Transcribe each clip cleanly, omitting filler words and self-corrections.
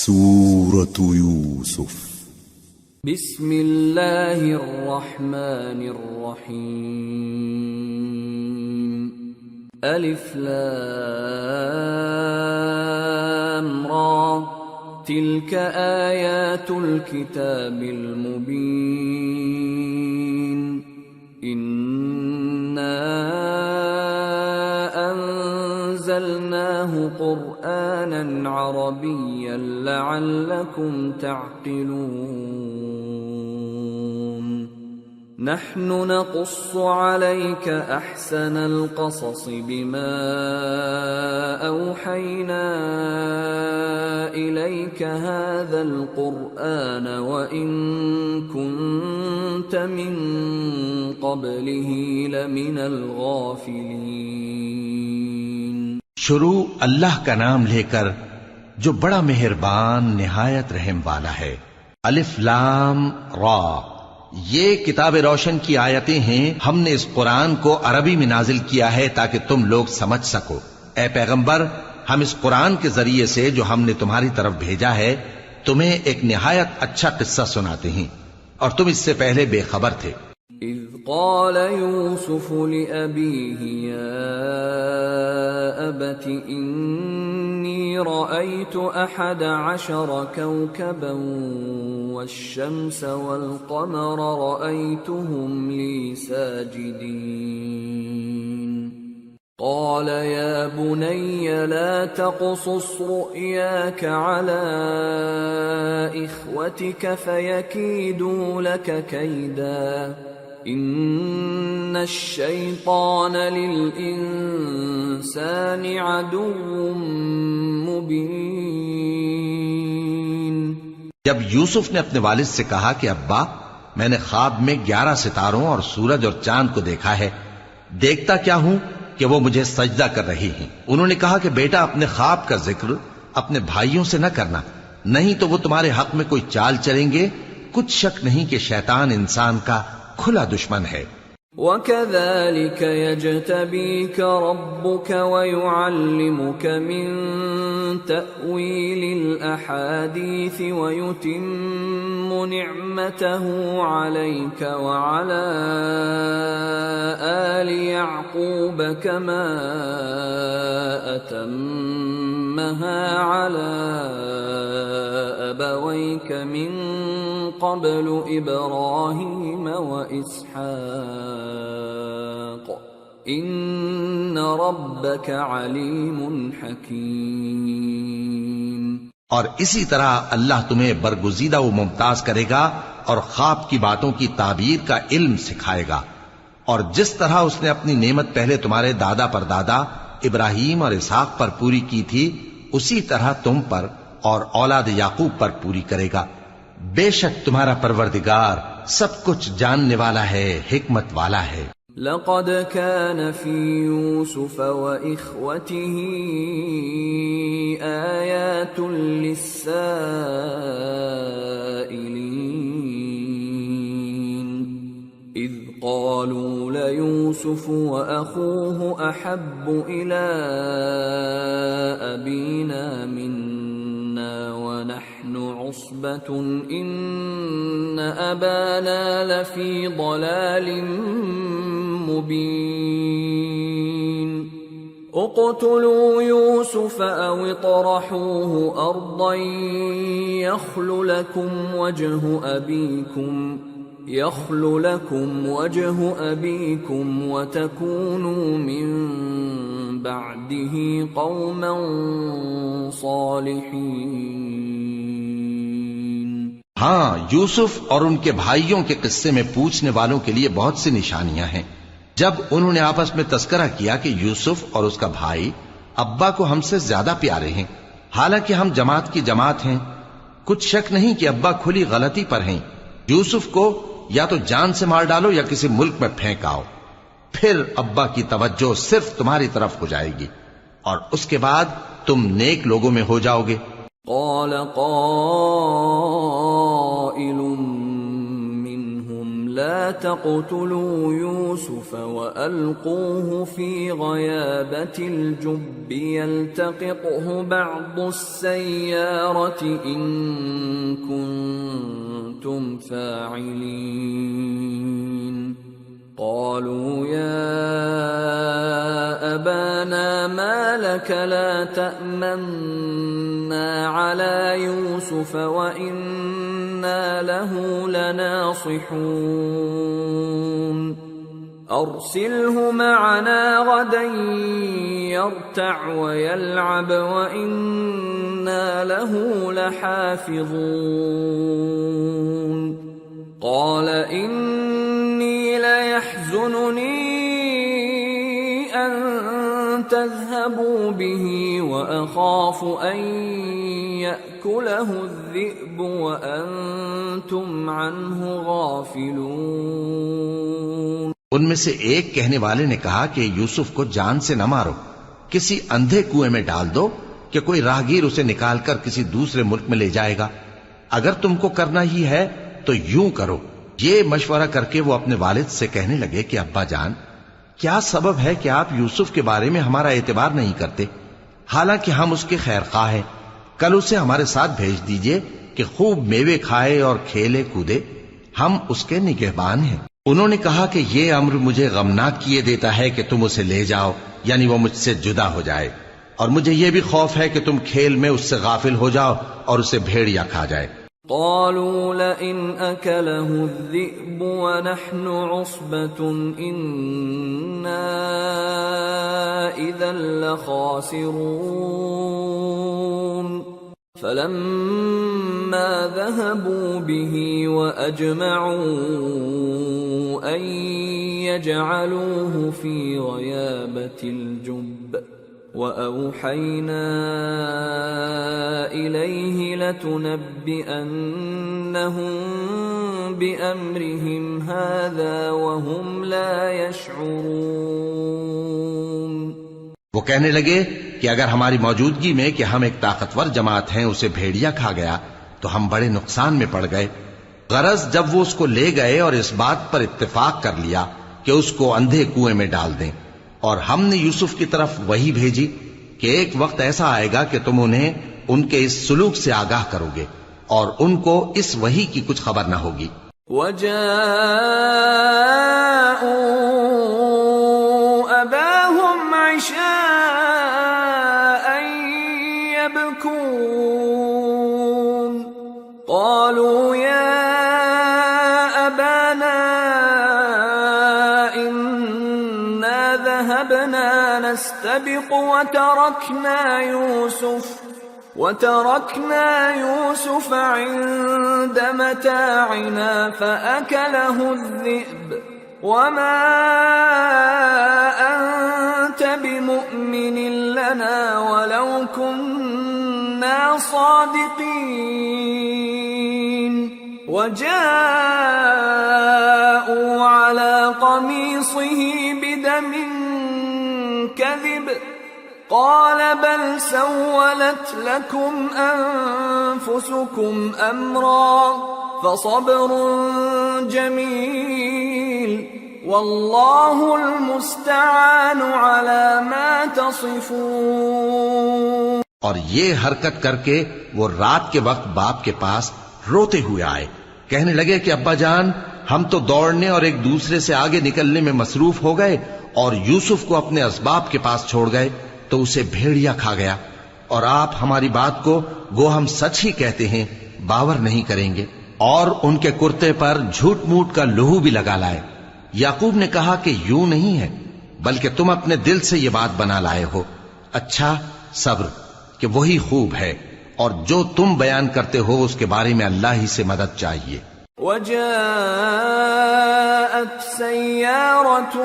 سورة يوسف بسم اللہ الرحمن الرحیم الف لام را تلك آیات الكتاب المبین أنزلناه قرآنا عربيا لعلكم تعقلون نحن نقص عليك أحسن القصص بما أوحينا إليك هذا القرآن وإن كنت من قبله لمن الغافلين۔ شروع اللہ کا نام لے کر جو بڑا مہربان نہایت رحم والا ہے۔ الف لام را، یہ کتاب روشن کی آیتیں ہیں۔ ہم نے اس قرآن کو عربی میں نازل کیا ہے تاکہ تم لوگ سمجھ سکو۔ اے پیغمبر، ہم اس قرآن کے ذریعے سے جو ہم نے تمہاری طرف بھیجا ہے تمہیں ایک نہایت اچھا قصہ سناتے ہیں، اور تم اس سے پہلے بے خبر تھے۔ اذ قال يوسف لأبيه يا أبت إني رأيت 11 كوكبا والشمس والقمر رأيتهم لي ساجدين قال يا بني لا تقصص رؤياك على إخوتك فيكيدوا لك كيدا إن الشيطان للإنسان عدو مبين۔ جب یوسف نے اپنے والد سے کہا کہ ابا، میں نے خواب میں 11 ستاروں اور سورج اور چاند کو دیکھا ہے، دیکھتا کیا ہوں کہ وہ مجھے سجدہ کر رہی ہیں۔ انہوں نے کہا کہ بیٹا، اپنے خواب کا ذکر اپنے بھائیوں سے نہ کرنا، نہیں تو وہ تمہارے حق میں کوئی چال چلیں گے۔ کچھ شک نہیں کہ شیطان انسان کا کھلا دشمن ہے۔ وَكَذَلِكَ يَجْتَبِيكَ رَبُّكَ وَيُعَلِّمُكَ مِن تَأْوِيلِ الْأَحَادِيثِ وَيُتِمُّ نِعْمَتَهُ عَلَيْكَ وَعَلَى آلِ يَعْقُوبَ كَمَا أَتَمَّهَا عَلَى أَبَوَيْكَ مِن قبل ابراہیم واسحاق ان ربک علیم حکیم۔ اور اسی طرح اللہ تمہیں برگزیدہ و ممتاز کرے گا اور خواب کی باتوں کی تعبیر کا علم سکھائے گا، اور جس طرح اس نے اپنی نعمت پہلے تمہارے دادا پر دادا ابراہیم اور اسحاق پر پوری کی تھی، اسی طرح تم پر اور اولاد یعقوب پر پوری کرے گا۔ بے شک تمہارا پروردگار سب کچھ جاننے والا ہے، حکمت والا ہے۔ لقد كان في يوسف وإخوته آيات للسائلين إذ قالوا ليوسف وأخوه أحب إلى أبينا منا ونحن عصبة إن أبانا لفي ضلال مبين اقتلوا يوسف أو اطرحوه أرضا يخل لكم وجه أبيكم وتكونوا من بعده قوما صالحين۔ ہاں، یوسف اور ان کے بھائیوں کے قصے میں پوچھنے والوں کے لیے بہت سی نشانیاں ہیں۔ جب انہوں نے آپس میں تذکرہ کیا کہ یوسف اور اس کا بھائی ابا کو ہم سے زیادہ پیارے ہیں، حالانکہ ہم جماعت کی جماعت ہیں، کچھ شک نہیں کہ ابا کھلی غلطی پر ہیں۔ یوسف کو یا تو جان سے مار ڈالو یا کسی ملک میں پھینک آؤ، پھر ابا کی توجہ صرف تمہاری طرف ہو جائے گی، اور اس کے بعد تم نیک لوگوں میں ہو جاؤ گے۔ قال قائل منهم لا تقتلوا يوسف وألقوه في غيابة الجب يلتقطه بعض السيارة إن كنتم فاعلين قالوا يا أبانا ما لك لا تأمنا على يوسف وإنا له لناصحون أرسله معنا غدا يرتع ويلعب وإنا له لحافظون قال إني ليحزنني أن تذهبوا به وأخاف أن يأكله الذئب وأنتم عنه غافلون. ان میں سے ایک کہنے والے نے کہا کہ یوسف کو جان سے نہ مارو، کسی اندھے کنویں میں ڈال دو کہ کوئی راہگیر اسے نکال کر کسی دوسرے ملک میں لے جائے گا. اگر تم کو کرنا ہی ہے تو یوں کرو. یہ مشورہ کر کے وہ اپنے والد سے کہنے لگے کہ ابا جان، کیا سبب ہے کہ آپ یوسف کے بارے میں ہمارا اعتبار نہیں کرتے؟ حالانکہ ہم اس کے خیر خواہ ہیں. کل اسے ہمارے ساتھ بھیج دیجئے کہ خوب میوے کھائے اور کھیلے کودے، ہم اس کے نگہبان ہیں. انہوں نے کہا کہ یہ امر مجھے غمناک کیے دیتا ہے کہ تم اسے لے جاؤ، یعنی وہ مجھ سے جدا ہو جائے، اور مجھے یہ بھی خوف ہے کہ تم کھیل میں اس سے غافل ہو جاؤ اور اسے بھیڑیا کھا جائے. قالوا لئن أكله الذئب ونحن عصبة إنا إذا لخاسرون فلما ذهبوا به وأجمعوا أن يجعلوه في غيابة الجب وأوحينا إليه لتنبئنهم بأمرهم هذا وهم لا يشعرون. وہ کہنے لگے کہ اگر ہماری موجودگی میں کہ ہم ایک طاقتور جماعت ہیں اسے بھیڑیا کھا گیا تو ہم بڑے نقصان میں پڑ گئے. غرض جب وہ اس کو لے گئے اور اس بات پر اتفاق کر لیا کہ اس کو اندھے کنویں میں ڈال دیں، اور ہم نے یوسف کی طرف وحی بھیجی کہ ایک وقت ایسا آئے گا کہ تم انہیں ان کے اس سلوک سے آگاہ کرو گے اور ان کو اس وحی کی کچھ خبر نہ ہوگی. وَجَاءُوا أَبَاهُمْ عِشَاءً يَبْكُونَ قَالُوا يَا أَبَانَا ذهبنا نستبق وتركنا يوسف عند متاعنا فأكله الذئب وما أنت بمؤمن لنا ولو كنا صادقين. وجاءوا على قميصه بدم كذب قال بل سولت لكم أنفسكم أمرا فصبر جميل والله المستعان على ما تصفون. اور یہ حرکت کر کے وہ رات کے وقت باپ کے پاس روتے ہوئے آئے. کہنے لگے کہ ابا جان، ہم تو دوڑنے اور ایک دوسرے سے آگے نکلنے میں مصروف ہو گئے اور یوسف کو اپنے اسباب کے پاس چھوڑ گئے تو اسے بھیڑیا کھا گیا، اور آپ ہماری بات کو گو ہم سچ ہی کہتے ہیں باور نہیں کریں گے. اور ان کے کرتے پر جھوٹ موٹ کا لہو بھی لگا لائے. یعقوب نے کہا کہ یوں نہیں ہے، بلکہ تم اپنے دل سے یہ بات بنا لائے ہو. اچھا صبر، کہ وہی خوب ہے، اور جو تم بیان کرتے ہو اس کے بارے میں اللہ ہی سے مدد چاہیے. وجاءت سيارة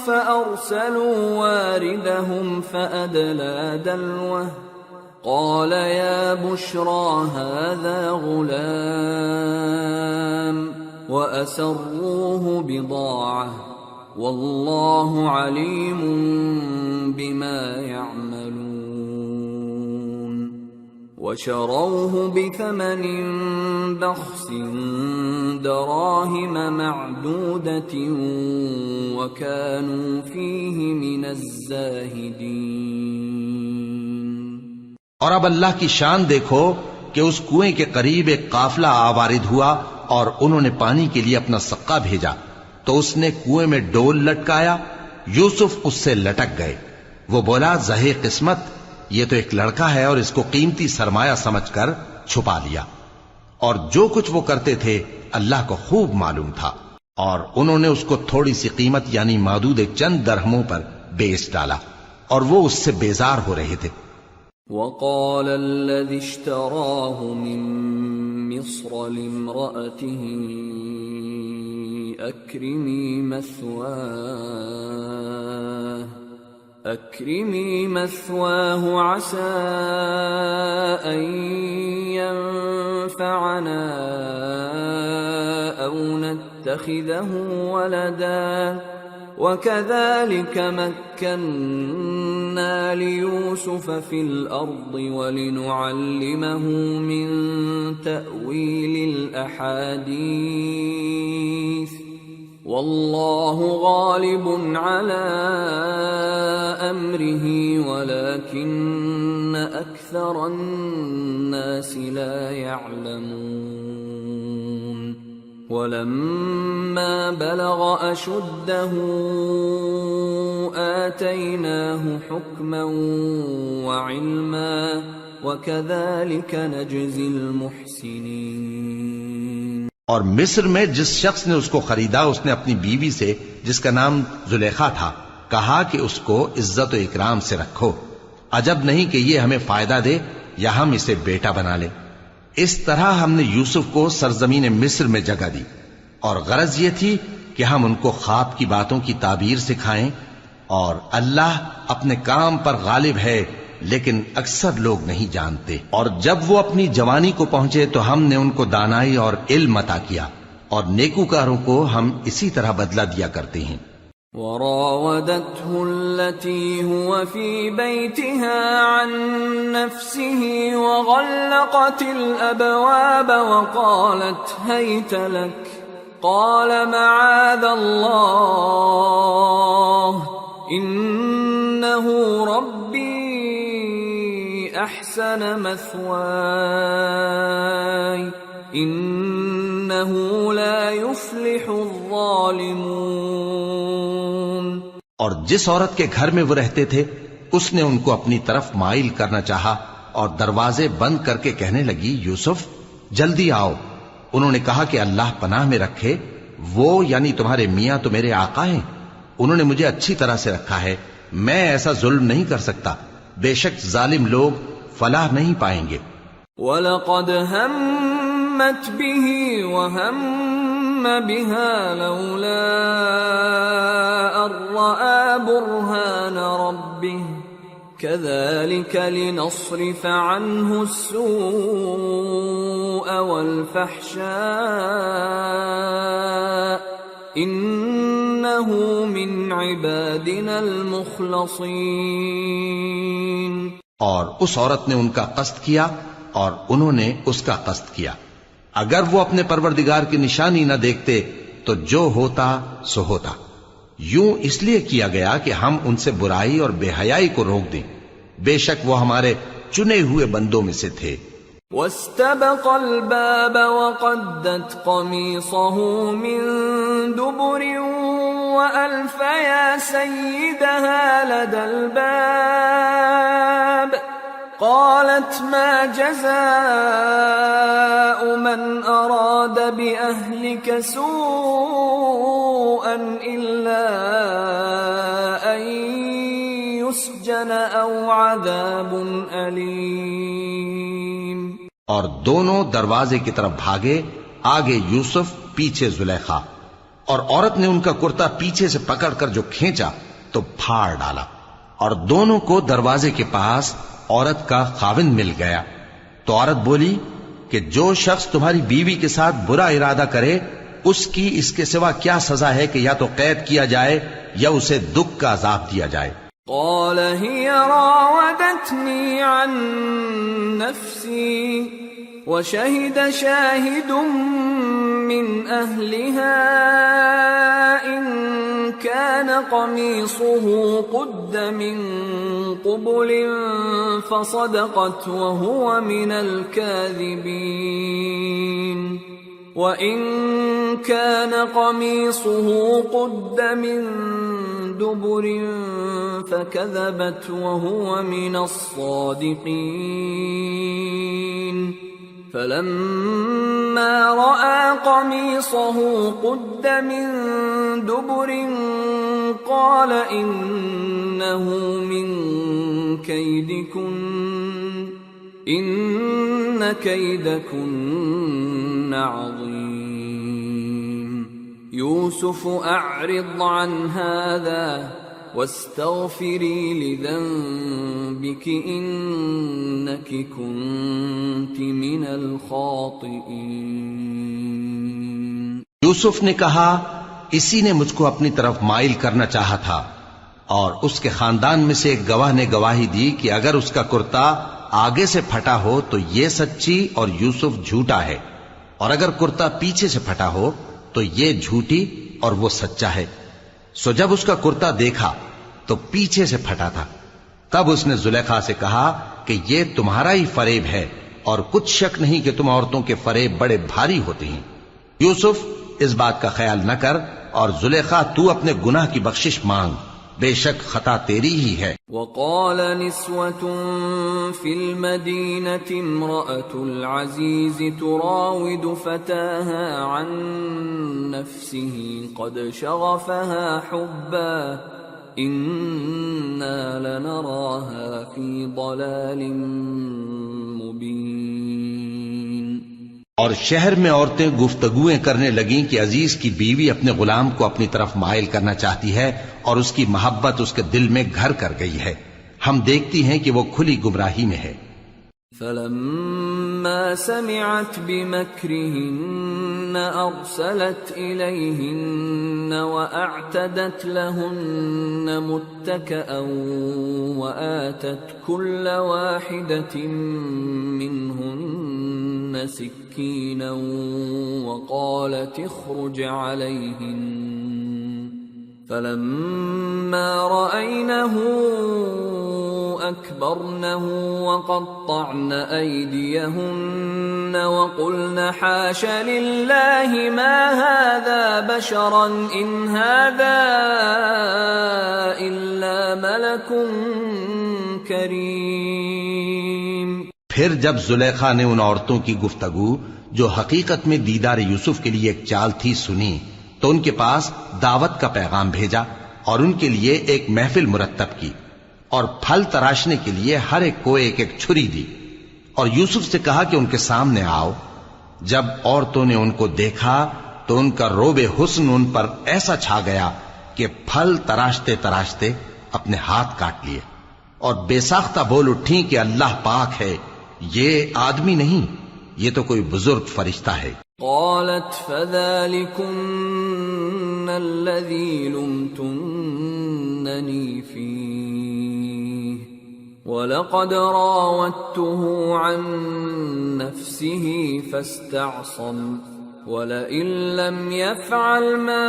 فأرسلوا واردهم فأدلى دلوه قال يا بشرى هذا غلام وأسروه بضاعة والله عليم بما يعملون. وشروه بثمن بخس دراهم معدودة وكانوا فيه من الزاهدين۔ اور اب اللہ کی شان دیکھو کہ اس کنویں کے قریب ایک قافلہ آوارد ہوا اور انہوں نے پانی کے لیے اپنا سقا بھیجا تو اس نے کنویں میں ڈول لٹکایا، یوسف اس سے لٹک گئے۔ وہ بولا زہے قسمت، یہ تو ایک لڑکا ہے اور اس کو قیمتی سرمایہ سمجھ کر چھپا لیا۔ اور جو کچھ وہ کرتے تھے اللہ کو خوب معلوم تھا، اور انہوں نے اس کو تھوڑی سی قیمت یعنی معدود چند درہموں پر بیچ ڈالا، اور وہ اس سے بیزار ہو رہے تھے۔ وقال الذي اشتراه من مصر لامرأته أكرمي مثواه عسى أن ينفعنا أو نتخذه ولدا وكذلك مكنا ليوسف في الأرض ولنعلمه من تأويل الأحاديث والله غالب على أمره ولكن أكثر الناس لا يعلمون۔ ولما بلغ أشده آتيناه حكما وعلما وكذلك نجزي المحسنين۔ اور مصر میں جس شخص نے اس کو خریدا اس نے اپنی بیوی سے جس کا نام زلیخا تھا کہا کہ اس کو عزت و اکرام سے رکھو، عجب نہیں کہ یہ ہمیں فائدہ دے یا ہم اسے بیٹا بنا لیں۔ اس طرح ہم نے یوسف کو سرزمین مصر میں جگہ دی، اور غرض یہ تھی کہ ہم ان کو خواب کی باتوں کی تعبیر سکھائیں، اور اللہ اپنے کام پر غالب ہے لیکن اکثر لوگ نہیں جانتے۔ اور جب وہ اپنی جوانی کو پہنچے تو ہم نے ان کو دانائی اور علم عطا کیا، اور نیکوکاروں کو ہم اسی طرح بدلہ دیا کرتے ہیں۔ وراودته التي هو في بيتها عن نفسه وغلقت الأبواب وقالت هيت لك قال معاذ الله إنه ربي أحسن مثواي إنه لا يفلح الظالمون۔ اور جس عورت کے گھر میں وہ رہتے تھے اس نے ان کو اپنی طرف مائل کرنا چاہا اور دروازے بند کر کے کہنے لگی یوسف جلدی آؤ۔ انہوں نے کہا کہ اللہ پناہ میں رکھے، وہ یعنی تمہارے میاں تو میرے آقا ہیں، انہوں نے مجھے اچھی طرح سے رکھا ہے، میں ایسا ظلم نہیں کر سکتا، بے شک ظالم لوگ فلاح نہیں پائیں گے۔ وَلَقَدْ هَمَّتْ بِهِ وَهَمَّ بِهَا لَوْلَا أَن رَّأَىٰ بُرْهَانَ رَبِّهِ كَذَٰلِكَ لِنَصْرِفَ عَنْهُ السُّوءَ وَالْفَحْشَاءَ إِنَّهُ مِنْ عِبَادِنَا الْمُخْلَصِينَ۔ اور اس عورت نے ان کا قصد کیا اور انہوں نے اس کا قصد کیا، اگر وہ اپنے پروردگار کی نشانی نہ دیکھتے تو جو ہوتا سو ہوتا۔ یوں اس لیے کیا گیا کہ ہم ان سے برائی اور بے حیائی کو روک دیں، بے شک وہ ہمارے چنے ہوئے بندوں میں سے تھے۔ واستبق الباب وقدت قميصه من دبر وألف يا سيدها لدى الباب قالت ما جزاء من أراد بأهلك سوءا إلا أن يسجن أو عذاب أليم۔ اور دونوں دروازے کی طرف بھاگے، آگے یوسف پیچھے زلیخا، اور عورت نے ان کا کرتا پیچھے سے پکڑ کر جو کھینچا تو پھاڑ ڈالا، اور دونوں کو دروازے کے پاس عورت کا خاوند مل گیا۔ تو عورت بولی کہ جو شخص تمہاری بیوی کے ساتھ برا ارادہ کرے اس کی اس کے سوا کیا سزا ہے کہ یا تو قید کیا جائے یا اسے دکھ کا عذاب دیا جائے۔ قال هي راودتني عن نفسي وشهد شاهد من أهلها إن كان قميصه قد من قبل فصدقت وهو من الكاذبين وإن كان قميصه قد من دبر فكذبت وهو من الصادقين فلما رأى قميصه قد من دبر قال إنه من كيدكن إن كيدكن عظيم يوسف أعرض عن هذا واستغفري لذنبك إنك كنت من الخاطئين. یوسف نے کہا اسی نے مجھ کو اپنی طرف مائل کرنا چاہا تھا، اور اس کے خاندان میں سے ایک گواہ نے گواہی دی کہ اگر اس کا کرتا آگے سے پھٹا ہو تو یہ سچی اور یوسف جھوٹا ہے، اور اگر کرتا پیچھے سے پھٹا ہو تو یہ جھوٹی اور وہ سچا ہے. سو جب اس کا کرتا دیکھا تو پیچھے سے پھٹا تھا. تب اس نے زلیخا سے کہا کہ یہ تمہارا ہی فریب ہے، اور کچھ شک نہیں کہ تم عورتوں کے فریب بڑے بھاری ہوتے ہیں. یوسف اس بات کا خیال نہ کر، اور زلیخا تو اپنے گناہ کی بخشش مانگ، بے شک خطا تیری ہی ہے. وقال نسوة في المدينة امرأة العزيز تراود فتاها عن نفسه قد شغفها حبا إنا لنراها في ضلال مبين. اور شہر میں عورتیں گفتگویں کرنے لگیں کہ عزیز کی بیوی اپنے غلام کو اپنی طرف مائل کرنا چاہتی ہے اور اس کی محبت اس کے دل میں گھر کر گئی ہے. ہم دیکھتی ہیں کہ وہ کھلی گمراہی میں ہے. فلما سمعت بمكرهن أرسلت إليهن وأعتدت لهن متكئا وآتت كل واحدة منهن سكينا وقالت اخرج عليهن فلما رأينه أكبرنه وقطعن أيديهن وقلن حاش لله ما هذا بشرا إن هذا إلا ملك كريم. پھر جب زلیخا نے ان عورتوں کی گفتگو جو حقیقت میں دیدار یوسف کے لیے ایک چال تھی سنی تو ان کے پاس دعوت کا پیغام بھیجا اور ان کے لیے ایک محفل مرتب کی اور پھل تراشنے کے لیے ہر ایک کو ایک ایک چھری دی اور یوسف سے کہا کہ ان کے سامنے آؤ. جب عورتوں نے ان کو دیکھا تو ان کا روب حسن ان پر ایسا چھا گیا کہ پھل تراشتے تراشتے اپنے ہاتھ کاٹ لیے اور بے ساختہ بول اٹھیں کہ اللہ پاک ہے، یہ آدمی نہیں، یہ تو کوئی بزرگ فرشتہ ہے. قالت فذلكن الذي لمتنني فيه ولقد راودته عن نفسه فاستعصم ولئن لم يفعل ما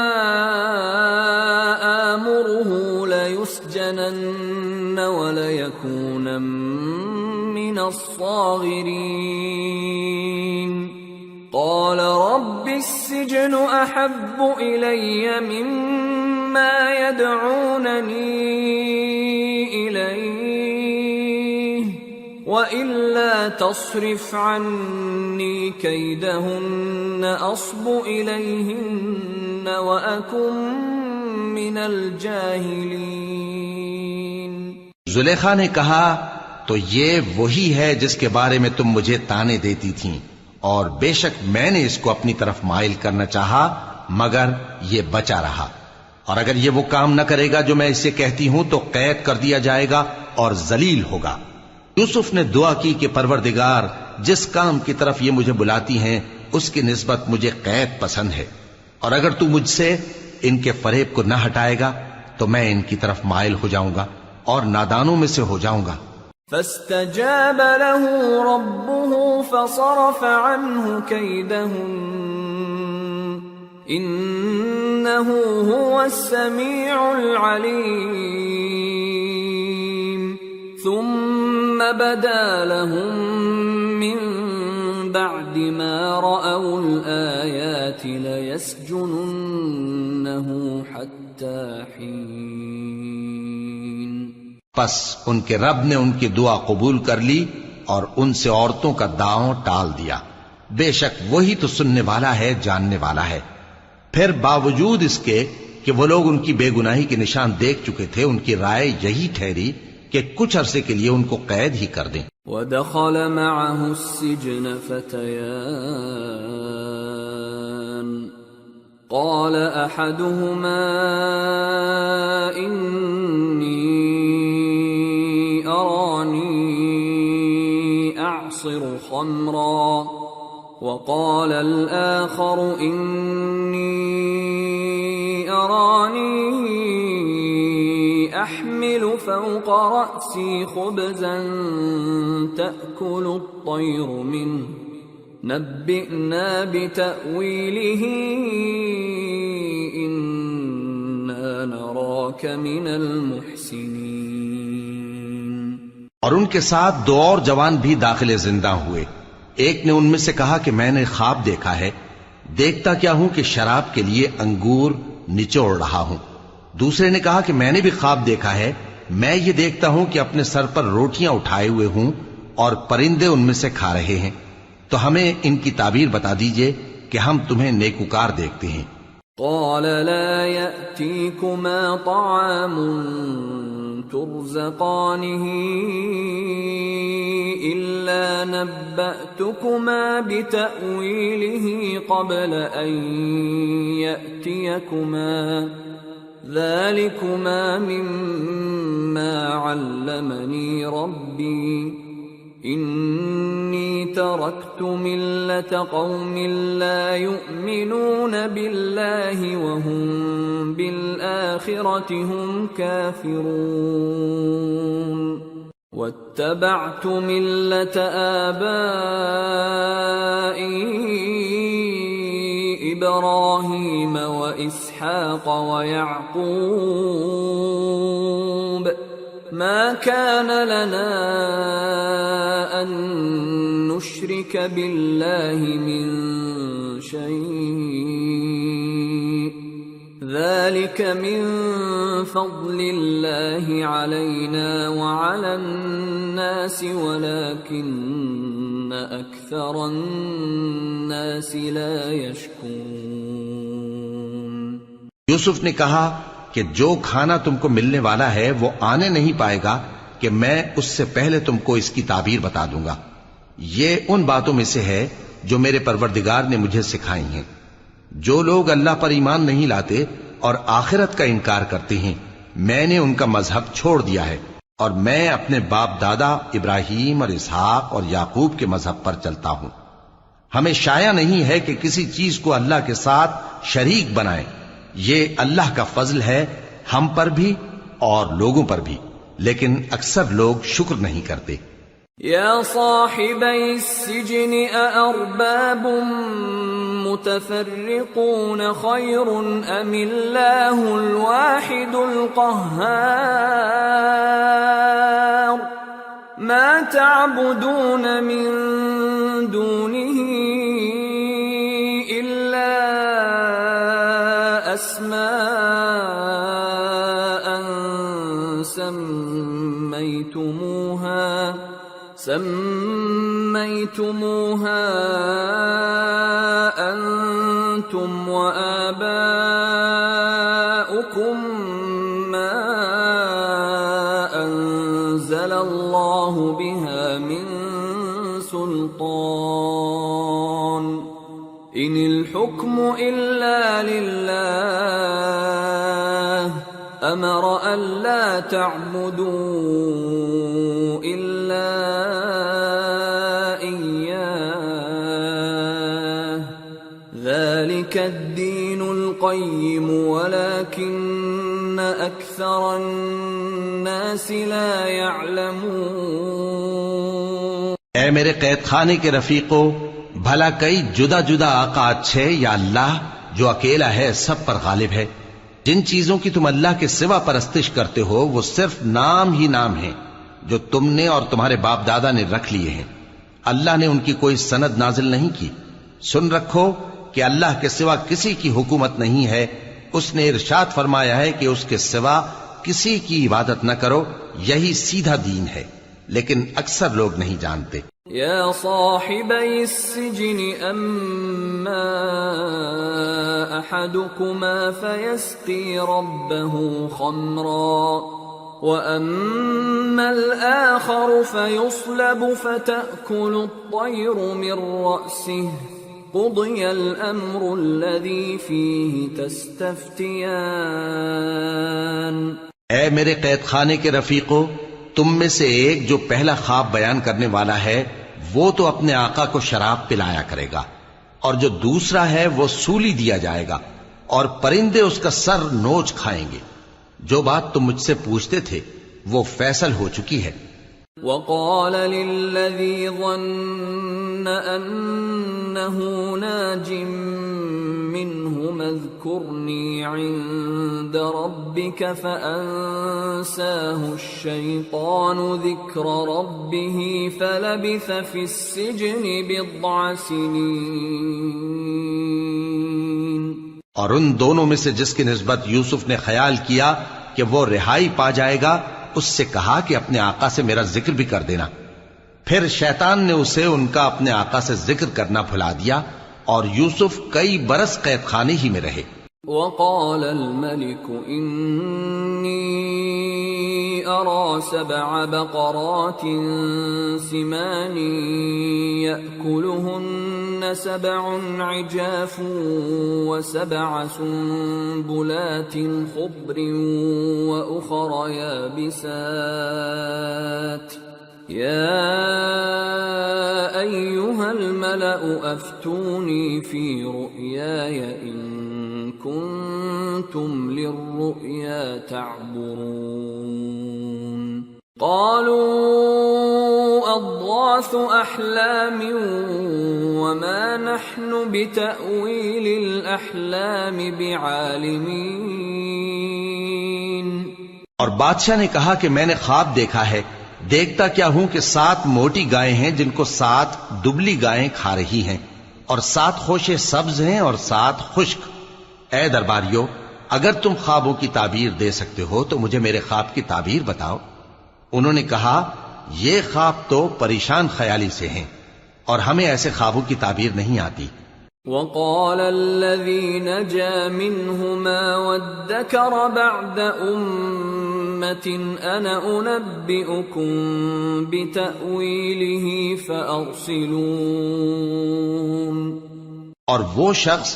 آمره ليسجنن وليكون من الصاغرين. قال رب السجن أحب إلي مما يدعونني إليه وإلا تصرف عني كيدهن أصب إليهن وأكن من الجاهلين. زلیخا نے کہا تو یہ وہی ہے جس کے بارے میں تم مجھے تانے دیتی تھیں، اور بے شک میں نے اس کو اپنی طرف مائل کرنا چاہا مگر یہ بچا رہا، اور اگر یہ وہ کام نہ کرے گا جو میں اسے کہتی ہوں تو قید کر دیا جائے گا اور ذلیل ہوگا. یوسف نے دعا کی کہ پروردگار جس کام کی طرف یہ مجھے بلاتی ہیں اس کی نسبت مجھے قید پسند ہے، اور اگر تو مجھ سے ان کے فریب کو نہ ہٹائے گا تو میں ان کی طرف مائل ہو جاؤں گا اور نادانوں میں سے ہو جاؤں گا۔ فاستجاب له ربه فصرف عنه كيدهن إنه هو السميع العليم ثم بدا لهم من بعد ما رأوا الآيات ليسجننه حتى حين۔ پس ان کے رب نے ان کی دعا قبول کر لی اور ان سے عورتوں کا داؤں ٹال دیا، بے شک وہی تو سننے والا ہے، جاننے والا ہے۔ پھر باوجود اس کے کہ وہ لوگ ان کی بے گناہی کے نشان دیکھ چکے تھے، ان کی رائے یہی ٹھہری کہ کچھ عرصے کے لیے ان کو قید ہی کر دیں۔ وَدَخَلَ مَعَهُ السِّجْنَ فَتَيَانِ قَالَ أَحَدُهُمَا إِنِّي أَرَانِي أَعْصِرُ خَمْرًا وَقَالَ الْآخَرُ إِنِّي أَرَانِي أحمل فوق رأسي خبزا تأكل الطير منه نبئنا بتأويله إنا نراك من المحسنين۔ اور ان کے ساتھ دو اور جوان بھی داخل زندہ ہوئے۔ ایک نے ان میں سے کہا کہ میں نے خواب دیکھا ہے، دیکھتا کیا ہوں کہ شراب کے لیے انگور نچوڑ رہا ہوں۔ دوسرے نے کہا کہ میں نے بھی خواب دیکھا ہے، میں یہ دیکھتا ہوں کہ اپنے سر پر روٹیاں اٹھائے ہوئے ہوں اور پرندے ان میں سے کھا رہے ہیں، تو ہمیں ان کی تعبیر بتا دیجئے کہ ہم تمہیں نیکوکار دیکھتے ہیں۔ قال لا يأتيكما طعام ترزقانه إلا نبأتكما بتأويله قبل أن يأتيكما ذلكما مما علمني ربي إني تركت ملة قوم لا يؤمنون بالله وهم بالآخرة هم كافرون واتبعت ملة آبائي إبراهيم وإسحاق ويعقوب ما كان لنا أن نشرك بالله من شيء ذلك من فضل الله علينا وعلى الناس ولكن أكثر الناس لا يشكرون۔ یوسف نے کہا کہ جو کھانا تم کو ملنے والا ہے وہ آنے نہیں پائے گا کہ میں اس سے پہلے تم کو اس کی تعبیر بتا دوں گا۔ یہ ان باتوں میں سے ہے جو میرے پروردگار نے مجھے سکھائی ہیں۔ جو لوگ اللہ پر ایمان نہیں لاتے اور آخرت کا انکار کرتے ہیں، میں نے ان کا مذہب چھوڑ دیا ہے اور میں اپنے باپ دادا ابراہیم اور اسحاق اور یعقوب کے مذہب پر چلتا ہوں۔ ہمیں شایع نہیں ہے کہ کسی چیز کو اللہ کے ساتھ شریک بنائیں، یہ اللہ کا فضل ہے ہم پر بھی اور لوگوں پر بھی، لیکن اکثر لوگ شکر نہیں کرتے۔ یا صاحبی السجن اارباب متفرقون خیر ام اللہ الواحد القہار ما تعبدون من دونه الا اسماء سميتموها أنتم وآباؤكم ما أنزل الله بها من سلطان إن الحكم إلا لله أمر ألا تعبدوا إلا ذلك الدين القيم ولكن أكثر الناس لا يعلمون. اے میرے قید خانے کے رفیقو، بھلا کئی جدا جدا آقا اچھے یا اللہ جو اکیلا ہے سب پر غالب ہے؟ جن چیزوں کی تم اللہ کے سوا پرستش کرتے ہو وہ صرف نام ہی نام ہیں جو تم نے اور تمہارے باپ دادا نے رکھ لیے ہیں. اللہ نے ان کی کوئی سند نازل نہیں کی. سن رکھو کہ اللہ کے سوا کسی کی حکومت نہیں ہے. اس نے ارشاد فرمایا ہے کہ اس کے سوا کسی کی عبادت نہ کرو، یہی سیدھا دین ہے، لیکن اکثر لوگ نہیں جانتے. يا صاحبي السجن أما أحدكما فيسقي ربه خمرا وأما الآخر فيصلب فتأكل الطير من رأسه قضي الأمر الذي فيه تستفتيان. اے میرے قید خانے کے رفیقو، تم میں سے ایک جو پہلا خواب بیان کرنے والا ہے وہ تو اپنے آقا کو شراب پلایا کرے گا، اور جو دوسرا ہے وہ سولی دیا جائے گا، اور پرندے اس کا سر نوچ کھائیں گے. جو بات تم مجھ سے پوچھتے تھے وہ فیصل ہو چکی ہے. وقال للذي ظن أنه ناج منهما اذكرني عند ربك فأنساه الشيطان ذكر ربه فلبث في السجن بضع سنين. اور ان دونوں میں سے جس کی نسبت یوسف نے خیال کیا کہ وہ رہائی پا جائے گا، اس سے کہا کہ اپنے آقا سے میرا ذکر بھی کر دینا. پھر شیطان نے اسے ان کا اپنے آقا سے ذکر کرنا بھلا دیا، اور یوسف کئی برس قید خانے ہی میں رہے. وقال الملك إني أرى 7 بقرات سمان يأكلهن 7 عجاف و7 سنبلات خضر وأخر يابسات يا أيها الملأ أفتوني في رؤياي إن كنتم للرؤيا تعبرون. قالوا أضغاث أحلام وما نحن بتأويل الأحلام بعالمين. اور بادشاہ نے کہا کہ میں نے خواب دیکھا ہے، دیکھتا کیا ہوں کہ 7 موٹی گائیں ہیں جن کو 7 دبلی گائیں کھا رہی ہیں، اور 7 خوشے سبز ہیں اور 7 خشک. اے درباریو، اگر تم خوابوں کی تعبیر دے سکتے ہو تو مجھے میرے خواب کی تعبیر بتاؤ. انہوں نے کہا یہ خواب تو پریشان خیالی سے ہیں اور ہمیں ایسے خوابوں کی تعبیر نہیں آتی. وقال الذي نجا منهما وادكر بعد أمة أنا أنبئكم بتأويله فأرسلون. اور وہ شخص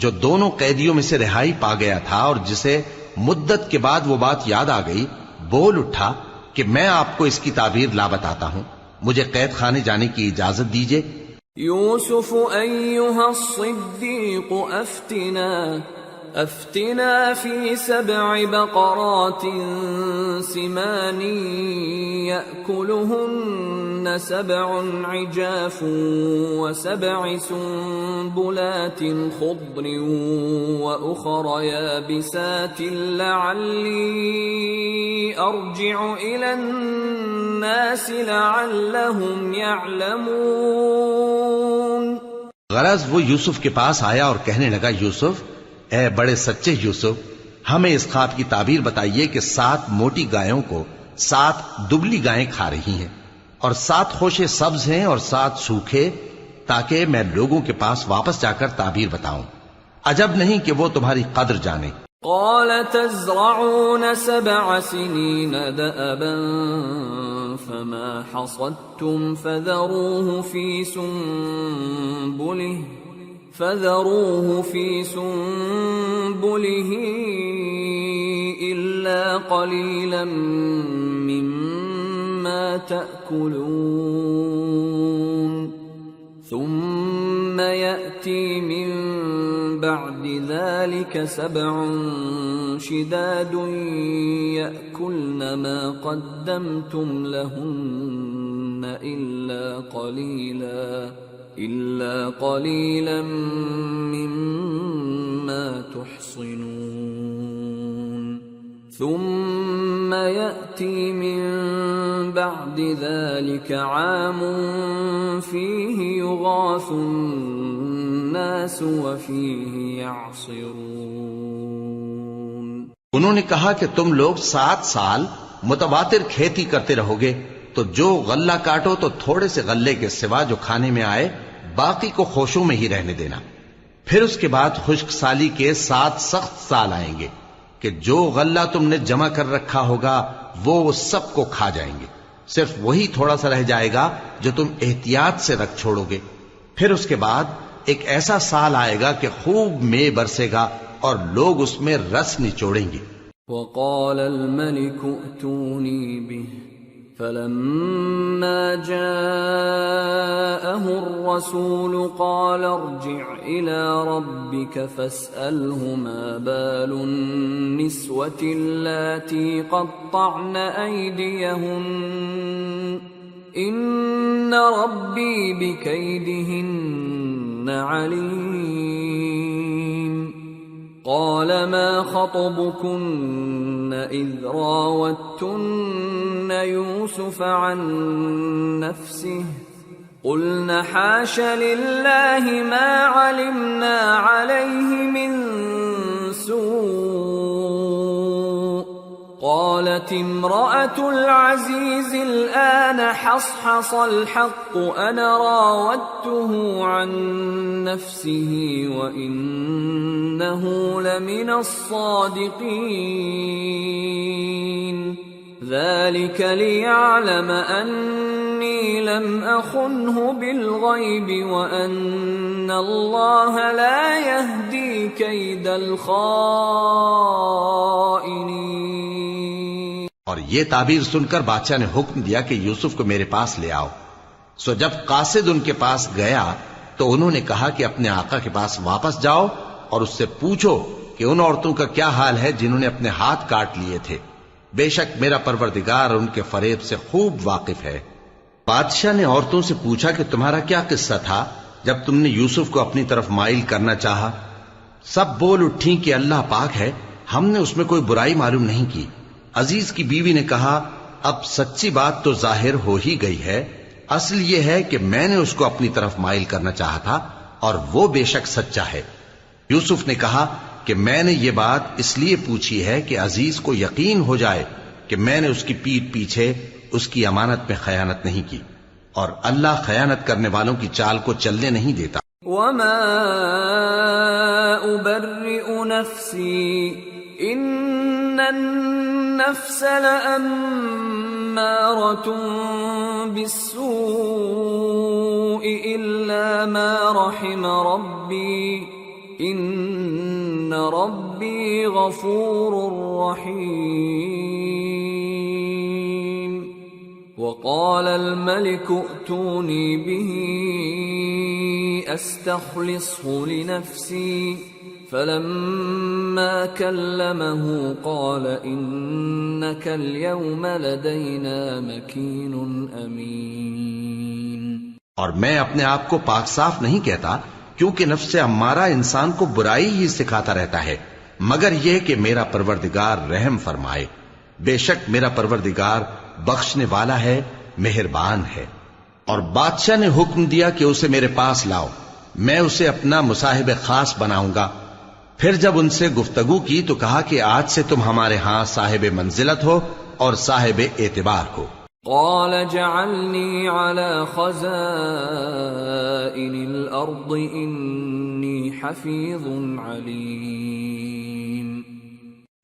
جو دونوں قیدیوں میں سے رہائی پا گیا تھا اور جسے مدت کے بعد وہ بات یاد آ گئی، بول اٹھا کہ میں آپ کو اس کی تعبیر لا بتاتا ہوں، مجھے قید خانے جانے کی اجازت دیجیے. يوسف أيها الصديق أفتنا في 7 بقرات سمان يأكلهن 7 عجاف و7 سنبلات خضر وأخر يابسات لعلي أرجع إلى الناس لعلهم يعلمون. غرض وہ یوسف کے پاس آیا اور کہنے لگا، یوسف، اے بڑے سچے یوسف، ہمیں اس خواب کی تعبیر بتائیے کہ 7 موٹی گایوں کو 7 دبلی گائیں کھا رہی ہیں، اور 7 خوشے سبز ہیں اور 7 سوکھے، تاکہ میں لوگوں کے پاس واپس جا کر تعبیر بتاؤں. عجب نہیں کہ وہ تمہاری قدر جانے. قال تزرعون 7 سنين دأبا فما حصدتم فذروه في سنبله إلا قليلا مما تأكلون ثم يأتي من بعد ذلك 7 شداد يأكلن ما قدمتم لهن إلا قليلا مما تحصنون ثم يأتي من بعد ذلك عام فيه يغاث الناس وفيه يعصرون۔ انہوں نے کہا کہ تم لوگ 7 سال متواتر کھیتی کرتے رہو گے، تو جو غلہ کاٹو تو تھوڑے سے غلے کے سوا جو کھانے میں آئے باقی کو خوشوں میں ہی رہنے دینا۔ پھر اس کے بعد خشک سالی کے 7 سخت سال آئیں گے کہ جو غلہ تم نے جمع کر رکھا ہوگا وہ سب کو کھا جائیں گے، صرف وہی تھوڑا سا رہ جائے گا جو تم احتیاط سے رکھ چھوڑو گے۔ پھر اس کے بعد ایک ایسا سال آئے گا کہ خوب مے برسے گا اور لوگ اس میں رس نچوڑیں گے۔ وقال الملك ائتوني به فلما جاءه الرسول قال ارجع إلى ربك فاسأله ما بال النسوة اللاتي قطعن أيديهن إن ربي بكيدهن عليم۔ قال ما خطبكن إذ راوتن يوسف عن نفسه قلن حاش لله ما علمنا عليه من سوء۔ قالت امرأة العزيز الآن حصحص الحق أنا راودته عن نفسه وإنه لمن الصادقين۔ ذلك ليعلم أني لم أخنه بالغيب وأن الله لا يهدي كيد الخائنين۔ اور یہ تعبیر سن کر بادشاہ نے حکم دیا کہ یوسف کو میرے پاس لے آؤ۔ سو جب قاصد ان کے پاس گیا تو انہوں نے کہا کہ اپنے آقا کے پاس واپس جاؤ اور اس سے پوچھو کہ ان عورتوں کا کیا حال ہے جنہوں نے اپنے ہاتھ کاٹ لیے تھے، بے شک میرا پروردگار ان کے فریب سے خوب واقف ہے۔ بادشاہ نے عورتوں سے پوچھا کہ تمہارا کیا قصہ تھا جب تم نے یوسف کو اپنی طرف مائل کرنا چاہا؟ سب بول اٹھیں کہ اللہ پاک ہے، ہم نے اس میں کوئی برائی معلوم نہیں کی۔ عزیز کی بیوی نے کہا اب سچی بات تو ظاہر ہو ہی گئی ہے، اصل یہ ہے کہ میں نے اس کو اپنی طرف مائل کرنا چاہا تھا اور وہ بے شک سچا ہے۔ یوسف نے کہا کہ میں نے یہ بات اس لیے پوچھی ہے کہ عزیز کو یقین ہو جائے کہ میں نے اس کی پیٹھ پیچھے اس کی امانت میں خیانت نہیں کی، اور اللہ خیانت کرنے والوں کی چال کو چلنے نہیں دیتا۔ وما أبرئ نفسي إن النفس لأمارة بالسوء إلا ما رحم ربي إن ربي غفور رحيم۔ وقال الملك ائتوني به أستخلصه لنفسي فلما كلمه قال إنك اليوم لدينا مكين أمين۔ اور میں اپنے آپ کو پاک صاف نہیں کہتا، کیونکہ نفس امارہ انسان کو برائی ہی سکھاتا رہتا ہے، مگر یہ کہ میرا پروردگار رحم فرمائے، بے شک میرا پروردگار بخشنے والا ہے، مہربان ہے۔ اور بادشاہ نے حکم دیا کہ اسے میرے پاس لاؤ، میں اسے اپنا مصاحب خاص بناؤں گا۔ پھر جب ان سے گفتگو کی تو کہا کہ آج سے تم ہمارے ہاں صاحب منزلت ہو اور صاحب اعتبار ہو۔ قال جعلني على خزائن الأرض إني حفيظ عليم۔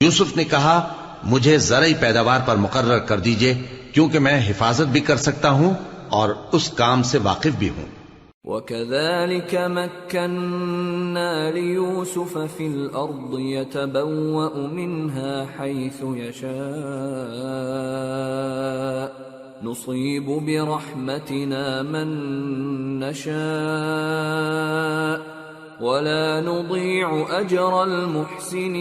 یوسف نے کہا مجھے زرعی پیداوار پر مقرر کر دیجئے، کیونکہ میں حفاظت بھی کر سکتا ہوں اور اس کام سے واقف بھی ہوں۔ وَكَذَلِكَ مَكَّنَّا لِيُوسُفَ فِي الْأَرْضِ يَتَبَوَّأُ مِنْهَا حَيْثُ يَشَاءُ نصيب برحمتنا من نشاء ولا نضيع أجر المحسنين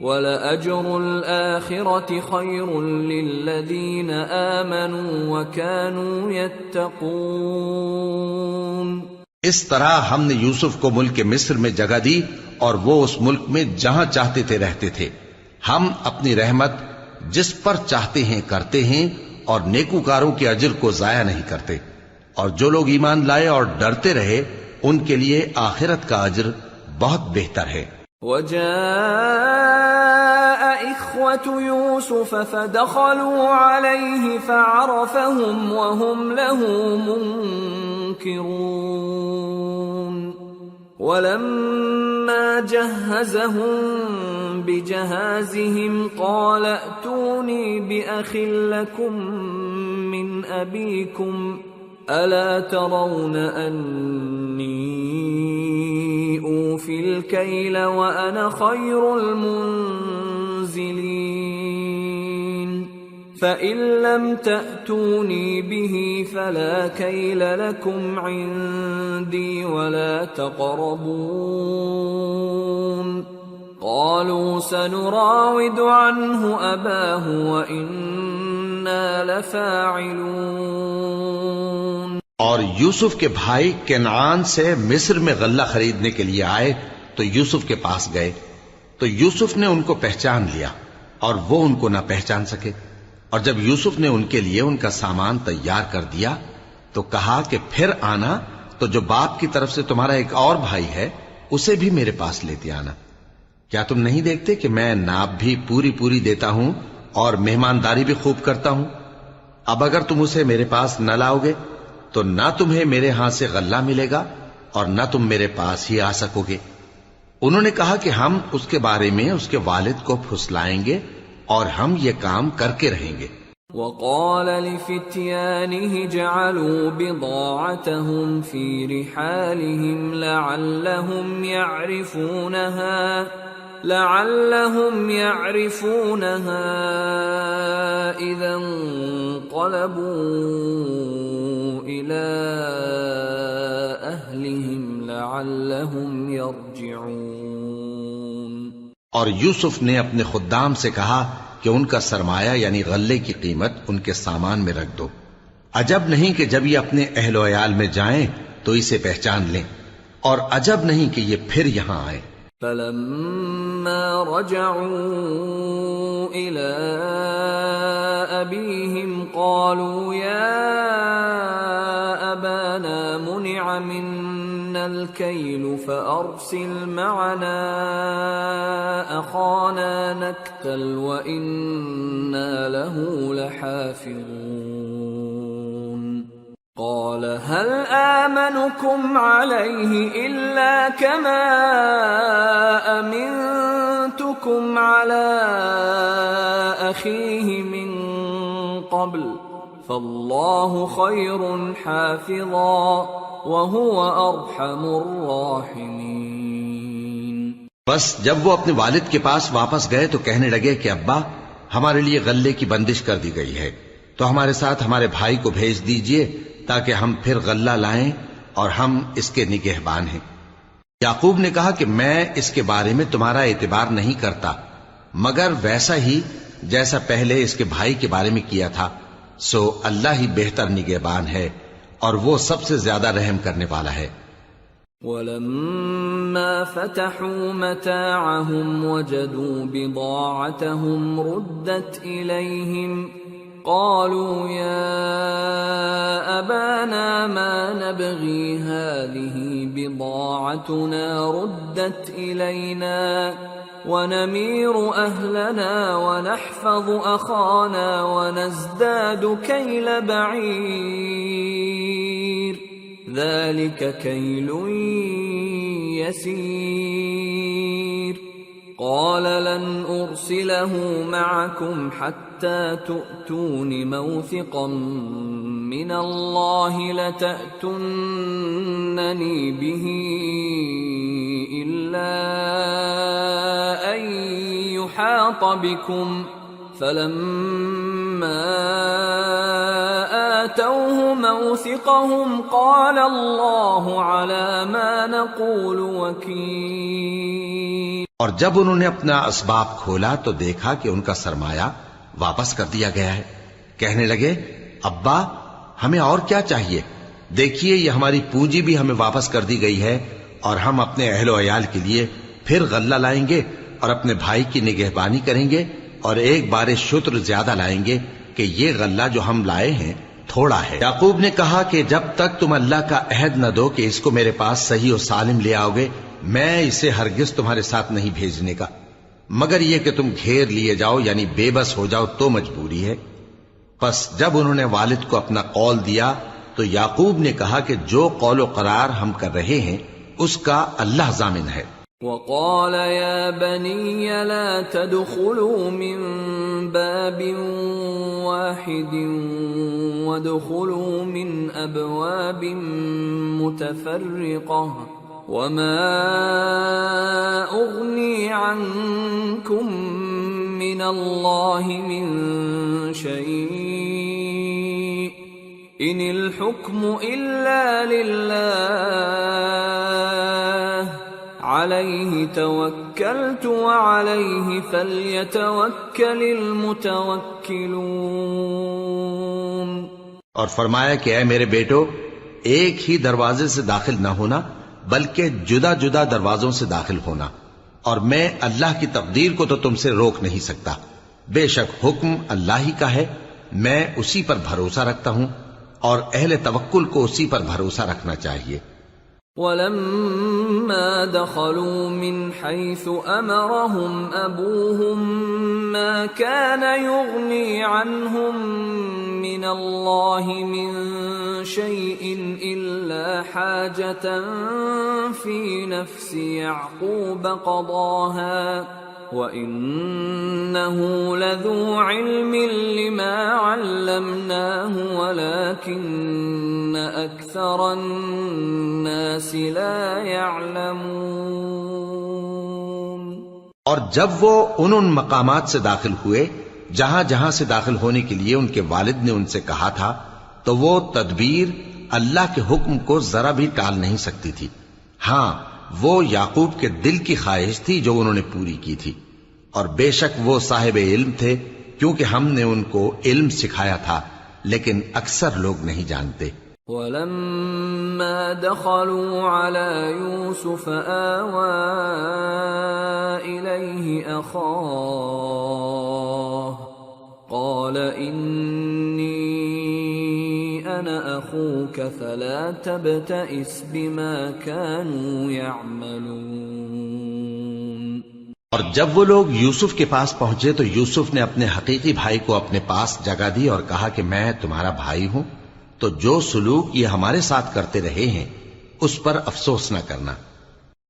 ولأجر الآخرة خير للذين آمنوا وكانوا يتقون۔ اس طرح ہم نے یوسف کو ملک مصر میں جگہ دی اور وہ اس ملک میں جہاں چاہتے تھے رہتے تھے۔ ہم اپنی رحمت جس پر چاہتے ہیں کرتے ہیں اور نیکوکاروں کے اجر کو ضائع نہیں کرتے، اور جو لوگ ایمان لائے اور ڈرتے رہے ان کے لیے آخرت کا اجر بہت بہتر ہے۔ وجاء إخوة يوسف فدخلوا عليه فعرفهم وهم له منكرون ولما جهزهم بجهازهم قال ائتوني بأخ لكم من أبيكم ألا ترون أني أوفي الكيل وأنا خير المنزلين فإن لم تأتوني به فلا كيل لكم عندي ولا تقربون قالوا سنراود عنه أباه وإنا لفاعلون۔ اور یوسف کے بھائی کنعان سے مصر میں غلہ خریدنے کے لیے آئے تو یوسف کے پاس گئے تو یوسف نے ان کو پہچان لیا اور وہ ان کو نہ پہچان سکے، اور جب یوسف نے ان کے لیے ان کا سامان تیار کر دیا تو کہا کہ پھر آنا تو جو باپ کی طرف سے تمہارا ایک اور بھائی ہے اسے بھی میرے پاس لیتے آنا۔ کیا تم نہیں دیکھتے کہ میں ناب بھی پوری پوری دیتا ہوں اور مہمانداری بھی خوب کرتا ہوں؟ اب اگر تم اسے میرے پاس نہ لاؤ گے تو نہ تمہیں میرے ہاں سے غلہ ملے گا اور نہ تم میرے پاس ہی آ سکو گے۔ انہوں نے کہا کہ ہم اس کے بارے میں اس کے والد کو پھسلائیں گے اور ہم یہ کام کر کے رہیں گے۔ وقال لفتيانه جعلوا بضاعتهم في رحالهم لعلهم يعرفونها إذا انقلبوا إلى أهلهم لعلهم يرجعون۔ اور یوسف نے اپنے خدام سے کہا کہ ان کا سرمایہ یعنی غلے کی قیمت ان کے سامان میں رکھ دو، عجب نہیں کہ جب یہ اپنے اہل و عیال میں جائیں تو اسے پہچان لیں، اور عجب نہیں کہ یہ پھر یہاں آئیں۔ فلما رجعوا إلى أبيهم قالوا يا أبانا منع منا الكيل فأرسل معنا أخانا نكتل وإنا له لحافظون قال هل آمنكم عليه إلا كما أمنتكم على أخيه من قبل فالله خير حافظا وهو أرحم الراحمين۔ بس جب وہ اپنے والد کے پاس واپس گئے تو کہنے لگے کہ ابا ہمارے لیے غلے کی بندش کر دی گئی ہے تو ہمارے ساتھ ہمارے بھائی کو بھیج دیجئے تاکہ ہم پھر غلہ لائیں اور ہم اس کے نگہبان ہیں۔ یعقوب نے کہا کہ میں اس کے بارے میں تمہارا اعتبار نہیں کرتا مگر ویسا ہی جیسا پہلے اس کے بھائی کے بارے میں کیا تھا، سو اللہ ہی بہتر نگہبان ہے اور وہ سب سے زیادہ رحم کرنے والا ہے۔ وَلَمَّا فَتَحُوا مَتَاعَهُمْ وَجَدُوا بِضَاعَتَهُمْ رُدَّتْ إِلَيْهِمْ قالوا يا أبانا ما نبغي هذه بضاعتنا ردت إلينا ونمير أهلنا ونحفظ أخانا ونزداد كيل بعير ذلك كيل يسير قال لن أرسله معكم حتى تؤتون موثقا من الله لتأتونني به إلا أن يحاط بكم فلما آتوه موثقهم قال الله على ما نقول وكيل. اور جب انہوں نے اپنا اسباب کھولا تو دیکھا کہ ان کا سرمایہ واپس کر دیا گیا ہے. کہنے لگے ابا ہمیں اور کیا چاہیے؟ دیکھیے یہ ہماری پونجی بھی ہمیں واپس کر دی گئی ہے اور ہم اپنے اہل و عیال کے لیے پھر غلہ لائیں گے اور اپنے بھائی کی نگہبانی کریں گے اور ایک بار شتر زیادہ لائیں گے کہ یہ غلہ جو ہم لائے ہیں تھوڑا ہے. یعقوب نے کہا کہ جب تک تم اللہ کا عہد نہ دو کہ اس کو میرے پاس صحیح و سالم لے آؤ گے میں اسے ہرگز تمہارے ساتھ نہیں بھیجنے کا، مگر یہ کہ تم گھیر لیے جاؤ یعنی بے بس ہو جاؤ تو مجبوری ہے. پس جب انہوں نے والد کو اپنا قول دیا تو یعقوب نے کہا کہ جو قول و قرار ہم کر رہے ہیں اس کا اللہ ضامن ہے. وقال يا بني لا تدخلوا من باب واحد وادخلوا من أبواب متفرقة وما أغني عنكم من الله من شيء إن الحكم إلا لله عليه توكلت وعليه فليتوكل المتوكلون. اور فرمایا کہ اے میرے بیٹو ایک ہی دروازے سے داخل نہ ہونا بلکہ جدا جدا دروازوں سے داخل ہونا، اور میں اللہ کی تقدیر کو تو تم سے روک نہیں سکتا. بے شک حکم اللہ ہی کا ہے، میں اسی پر بھروسہ رکھتا ہوں اور اہل توکل کو اسی پر بھروسہ رکھنا چاہیے. ولما دخلوا من حيث أمرهم أبوهم ما كان يغني عنهم من الله من شيء إلا حاجة في نفس يعقوب قضاها وَإِنَّهُ لَذُو عِلْمٍ لِّمَا عَلَّمْنَاهُ وَلَكِنَّ أَكْثَرَ النَّاسِ لَا يَعْلَمُونَ. اور جب وہ ان مقامات سے داخل ہوئے جہاں جہاں سے داخل ہونے کے لیے ان کے والد نے ان سے کہا تھا تو وہ تدبیر اللہ کے حکم کو ذرا بھی ٹال نہیں سکتی تھی. ہاں وہ یعقوب کے دل کی خواہش تھی جو انہوں نے پوری کی تھی، اور بے شک وہ صاحب علم تھے کیونکہ ہم نے ان کو علم سکھایا تھا، لیکن اکثر لوگ نہیں جانتے. وَلَمَّا دَخَلُوا عَلَى يُوسُفَ آوَى إِلَيْهِ أَخَاهُ قَالَ إِنِّي أَنَا أَخُوكَ فَلَا تَبْتَئِسْ بِمَا كَانُوا يَعْمَلُونَ. اور جب وہ لوگ یوسف کے پاس پہنچے تو یوسف نے اپنے حقیقی بھائی کو اپنے پاس جگہ دی اور کہا کہ میں تمہارا بھائی ہوں، تو جو سلوک یہ ہمارے ساتھ کرتے رہے ہیں اس پر افسوس نہ کرنا.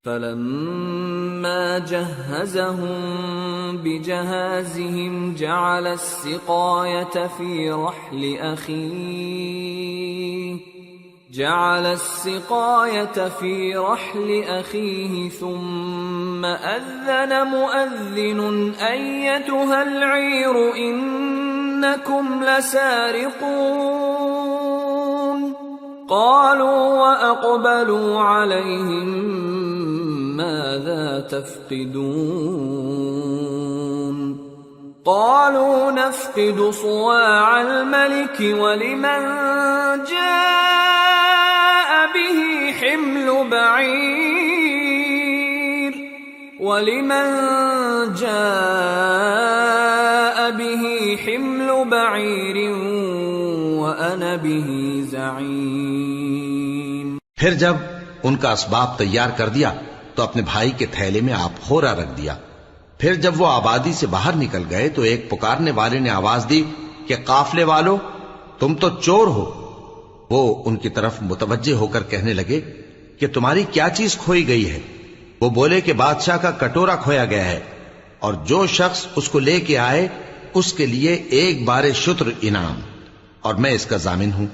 فَلَمَّا جَهَّزَهُم بِجَهَازِهِمْ جَعَلَ السِّقَايَةَ فِي رَحْلِ أَخِيهِ ثُمَّ أَذَّنَ مُؤَذِّنٌ أَيَّتُهَا الْعِيرُ إِنَّكُمْ لَسَارِقُونَ. قَالُوا وَأَقْبَلُوا عَلَيْهِمْ مَاذَا تَفْقِدُونَ. قَالُوا نَفْقِدُ صُوَاعَ الْمَلِكِ وَلِمَنْ جَاءَ بِهِ حِمْلُ بَعِيرٍ وَأَنَا بِهِ زَعِيمٌ. پھر جب ان کا اسباب تیار کر دیا تو اپنے بھائی کے تھیلے میں آپ خورا رکھ دیا. پھر جب وہ آبادی سے باہر نکل گئے تو ایک پکارنے والے نے آواز دی کہ قافلے والو تم تو چور ہو. وہ ان کی طرف متوجہ ہو کر کہنے لگے کہ تمہاری کیا چیز کھوئی گئی ہے؟ وہ بولے کہ بادشاہ کا کٹورا کھویا گیا ہے، اور جو شخص اس کو لے کے آئے اس کے لیے ایک بار شتر انعام، اور میں اس کا ضامن ہوں.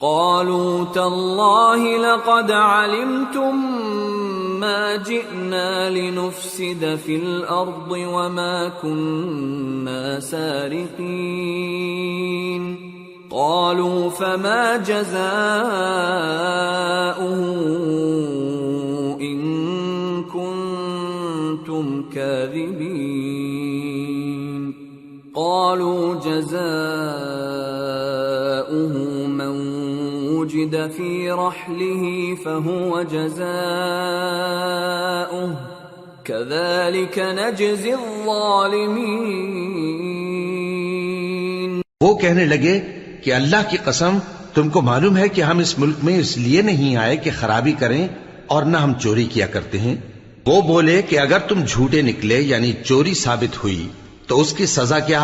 قالوا تالله لقد علمتم ما جئنا لنفسد في الأرض وما كنا سارقين قالوا فما جزاؤه إن كنتم كاذبين قالوا جزاؤه من وجد في رحله فهو جزاؤه كذلك نجزي الظالمين. وہ کہنے لگے کہ اللہ کی قسم تم کو معلوم ہے کہ ہم اس ملک میں اس لیے نہیں آئے کہ خرابی کریں اور نہ ہم چوری کیا کرتے ہیں. وہ بولے کہ اگر تم جھوٹے نکلے یعنی چوری ثابت ہوئی تو اس کی سزا کیا؟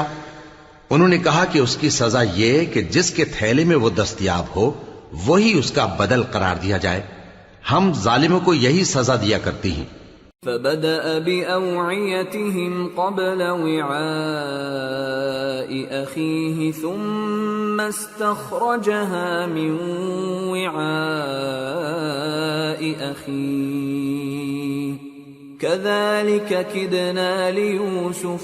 انہوں نے کہا کہ اس کی سزا یہ کہ جس کے تھیلے میں وہ دستیاب ہو وہی اس کا بدل قرار دیا جائے. ہم ظالموں کو یہی سزا دیا کرتی ہیں. فبدأ بأوعيتهم قبل وعاء أخيه ثم استخرجها من وعاء أخيه كذلك كدنا ليوسف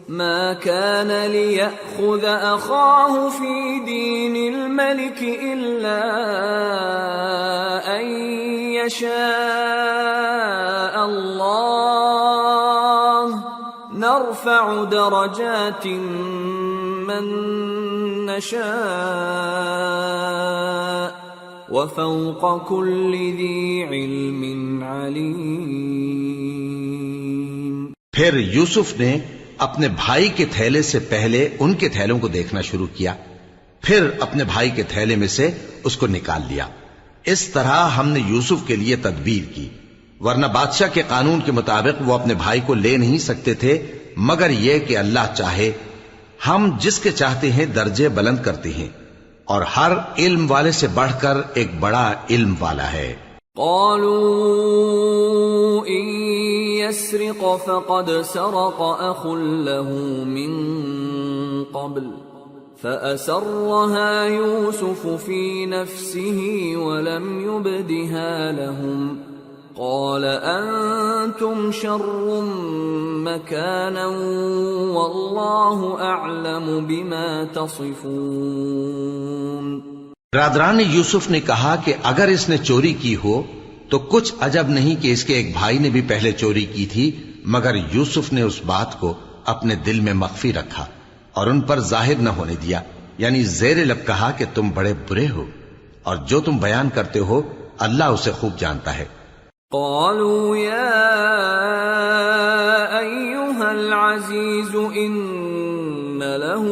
ما كان ليأخذ أخاه في دين الملك إلا أن يشاء الله نرفع درجات من نشاء وفوق كل ذي علم عليم. پھر یوسف نے اپنے بھائی کے تھیلے سے پہلے ان کے تھیلوں کو دیکھنا شروع کیا، پھر اپنے بھائی کے تھیلے میں سے اس کو نکال لیا. اس طرح ہم نے یوسف کے لیے تدبیر کی، ورنہ بادشاہ کے قانون کے مطابق وہ اپنے بھائی کو لے نہیں سکتے تھے مگر یہ کہ اللہ چاہے. ہم جس کے چاہتے ہیں درجے بلند کرتے ہیں اور ہر علم والے سے بڑھ کر ایک بڑا علم والا ہے. قالوا إن يسرق فقد سرق أخ له من قبل فأسرها يوسف في نفسه ولم يبدها لهم قال أنتم شر مكانا والله أعلم بما تصفون. برادران یوسف نے کہا کہ اگر اس نے چوری کی ہو تو کچھ عجب نہیں کہ اس کے ایک بھائی نے بھی پہلے چوری کی تھی، مگر یوسف نے اس بات کو اپنے دل میں مخفی رکھا اور ان پر ظاہر نہ ہونے دیا، یعنی زیر لب کہا کہ تم بڑے برے ہو اور جو تم بیان کرتے ہو اللہ اسے خوب جانتا ہے. قالوا يا أيها العزيز إن له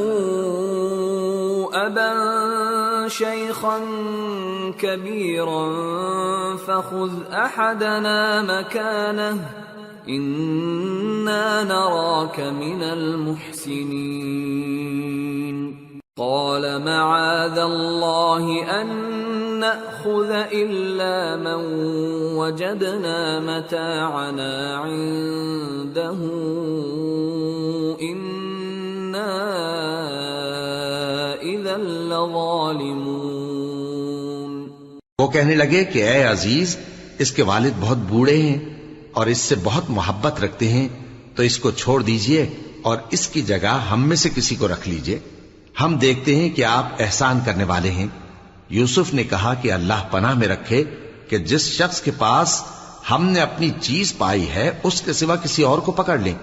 أبا شيخا كبيرا فخذ أحدنا مكانه إنا نراك من المحسنين. قال معاذ الله أن نأخذ إلا من وجدنا متاعنا عنده إنا إذا لظالمون. وہ کہنے لگے کہ اے عزیز، اس کے والد بہت بوڑھے ہیں اور اس سے بہت محبت رکھتے ہیں، تو اس کو چھوڑ دیجئے اور اس کی جگہ ہم میں سے کسی کو رکھ لیجئے، ہم دیکھتے ہیں کہ آپ احسان کرنے والے ہیں. یوسف نے کہا کہ اللہ پناہ میں رکھے کہ جس شخص کے پاس ہم نے اپنی چیز پائی ہے اس کے سوا کسی اور کو پکڑ لیں،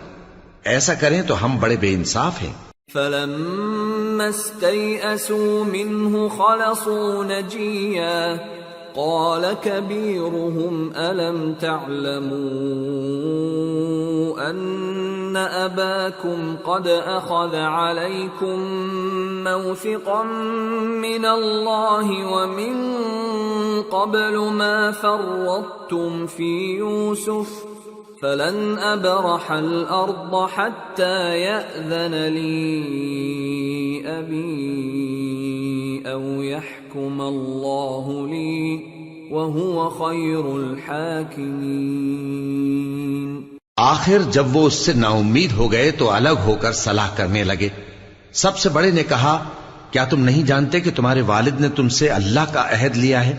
ایسا کریں تو ہم بڑے بے انصاف ہیں. فَلَمَّا اسْتَيْأَسُوا مِنْهُ خَلَصُوا نَجِيًّا قَالَ كَبِيرُهُمْ أَلَمْ تَعْلَمُوا أَنَّ أَبَاكُمْ قَدْ أَخَذَ عَلَيْكُمْ مَوْثِقًا مِّنَ اللَّهِ وَمِن قَبْلُ مَا فَرَّطتُمْ فِي يُوسُفَ فَلَنْ أَبْرَحَ الْأَرْضَ حَتَّى يَأْذَنَ لِي أَبِي أَوْ يَحْكُمَ اللَّهُ لِي وَهُوَ خَيْرُ الْحَاكِمِينَ. آخر جب وہ اس سے نا امید ہو گئے تو الگ ہو کر صلاح کرنے لگے. سب سے بڑے نے کہا کیا تم نہیں جانتے کہ تمہارے والد نے تم سے اللہ کا عہد لیا ہے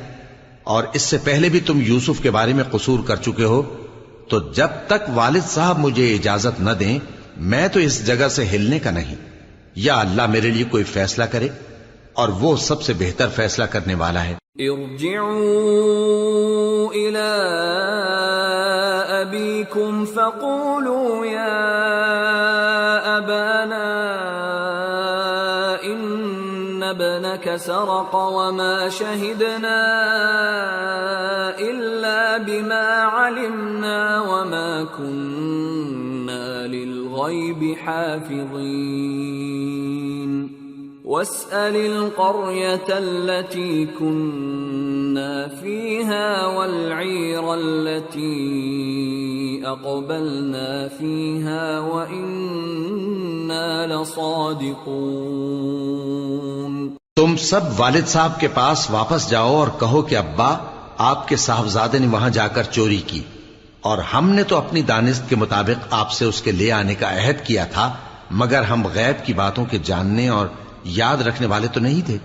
اور اس سے پہلے بھی تم یوسف کے بارے میں قصور کر چکے ہو، تو جب تک والد صاحب مجھے اجازت نہ دیں میں تو اس جگہ سے ہلنے کا نہیں، یا اللہ میرے لیے کوئی فیصلہ کرے، اور وہ سب سے بہتر فیصلہ کرنے والا ہے۔ ارجعوا إلى أبيكم فقولوا يا أبانا إن ابنك سرق وما شهدنا إلا بما علمنا وما كنا للغيب حافظين واسأل القرية التي كنا فيها والعير التي أقبلنا فيها وإنا لصادقون۔ تم سب والد صاحب کے پاس واپس جاؤ اور کہو کہ ابا، آپ کے صاحبزادے نے وہاں جا کر چوری کی، اور ہم نے تو اپنی دانست کے مطابق آپ سے اس کے لے آنے کا عہد کیا تھا، مگر ہم غیب کی باتوں کے جاننے اور یاد رکھنے والے تو نہیں تھے،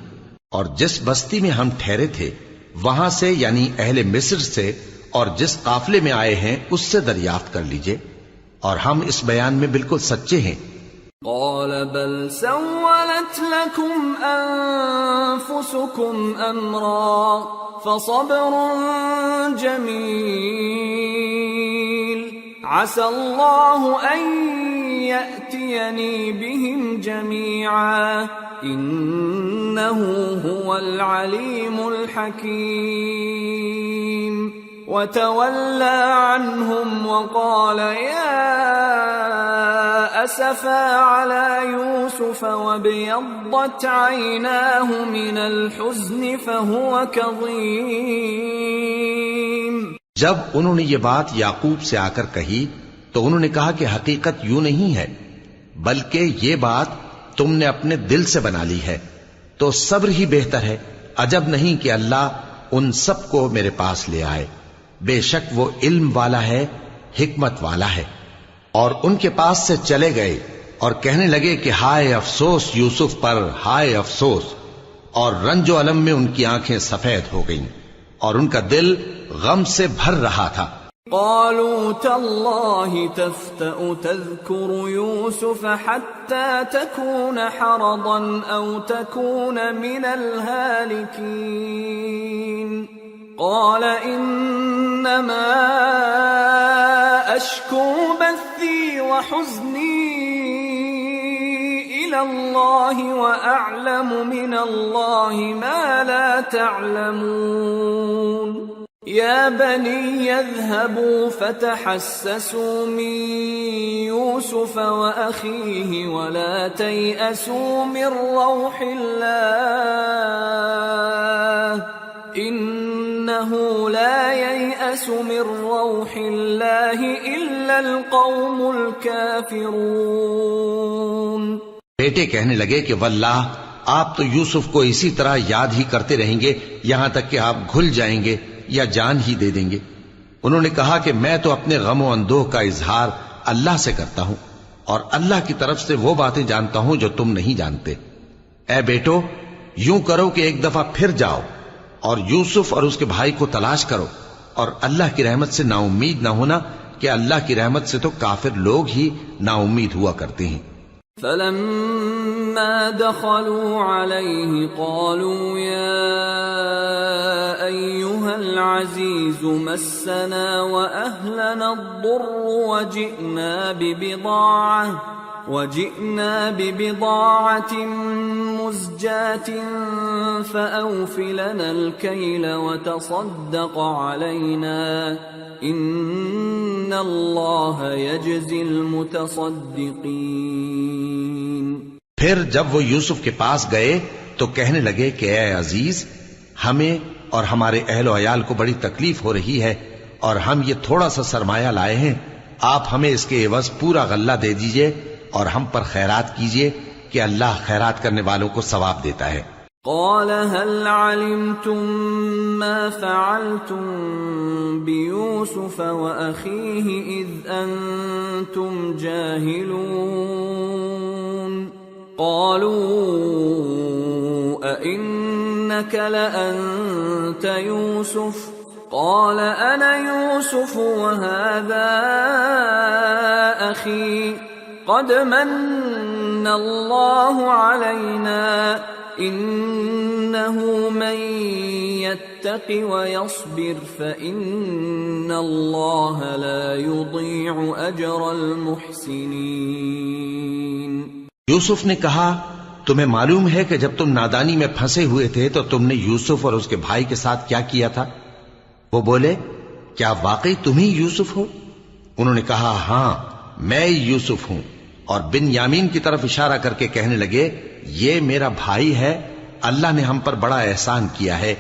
اور جس بستی میں ہم ٹھہرے تھے وہاں سے یعنی اہل مصر سے اور جس قافلے میں آئے ہیں اس سے دریافت کر لیجئے، اور ہم اس بیان میں بالکل سچے ہیں۔ قال بل سولت لكم أنفسكم أمرا فصبر جميل عسى الله أن يأتيني بهم جميعا إنه هو العليم الحكيم وتولى عنهم وقال يا أسفا على يوسف وابيضت عيناه من الحزن فهو كظيم۔ جب انہوں نے یہ بات یعقوب سے آ کر کہی تو انہوں نے کہا کہ حقیقت یوں نہیں ہے، بلکہ یہ بات تم نے اپنے دل سے بنا لی ہے، تو صبر ہی بہتر ہے، عجب نہیں کہ اللہ ان سب کو میرے پاس لے آئے، بے شک وہ علم والا ہے، حکمت والا ہے۔ اور ان کے پاس سے چلے گئے اور کہنے لگے کہ ہائے افسوس یوسف پر، ہائے افسوس، اور رنج و الم میں ان کی آنکھیں سفید ہو گئیں اور ان کا دل غم سے بھر رہا تھا۔ قالوا تالله تفتأ تذكر يوسف حتى تكون حرضا أو تكون من الهالكين قال إنما أشكو بثي وحزني إلى الله وأعلم من الله ما لا تعلمون يا بني يذهبوا فتحسسوا من يوسف وأخيه ولا تيأسوا من روح الله إنه لا ييأس من روح الله إلا القوم الكافرون۔ بیٹے کہنے لگے کہ واللہ آپ تو یوسف کو اسی طرح یاد ہی کرتے رہیں گے یہاں تک کہ آپ گھل جائیں گے یا جان ہی دے دیں گے۔ انہوں نے کہا کہ میں تو اپنے غم و اندوہ کا اظہار اللہ سے کرتا ہوں، اور اللہ کی طرف سے وہ باتیں جانتا ہوں جو تم نہیں جانتے۔ اے بیٹو، یوں کرو کہ ایک دفعہ پھر جاؤ اور یوسف اور اس کے بھائی کو تلاش کرو، اور اللہ کی رحمت سے نا امید نہ ہونا کہ اللہ کی رحمت سے تو کافر لوگ ہی نا امید ہوا کرتے ہیں۔ فلما دخلوا عليه قالوا يا أيها العزيز مسنا وأهلنا الضر وجئنا ببضاعة مزجاة فأوف لنا الكيل وتصدق علينا إن الله يجزي المتصدقين۔ پھر جب وہ یوسف کے پاس گئے تو کہنے لگے کہ اے عزیز، ہمیں اور ہمارے اہل و عیال کو بڑی تکلیف ہو رہی ہے، اور ہم یہ تھوڑا سا سرمایہ لائے ہیں، آپ ہمیں اس کے عوض پورا غلہ دے دیجئے اور ہم پر خیرات کیجئے کہ اللہ خیرات کرنے والوں کو ثواب دیتا ہے۔ قال هل علمتم ما فعلتم بيوسف وأخيه إذ أنتم جاهلون قالوا أئنك إنك لأنت يوسف قال أنا يوسف وهذا أخي قد من الله علينا إنه من يتق ويصبر فإن الله لا يضيع أجر المحسنين. یوسف نے کہا تمہیں معلوم ہے کہ جب تم نادانی میں پھنسے ہوئے تھے تو تم نے یوسف اور اس کے بھائی کے ساتھ کیا کیا تھا؟ وہ بولے کیا واقعی تم ہی یوسف ہو؟ انہوں نے کہا ہاں میں یوسف ہوں، اور بن یامین کی طرف اشارہ کر کے کہنے لگے یہ میرا بھائی ہے، اللہ نے ہم پر بڑا احسان کیا ہے،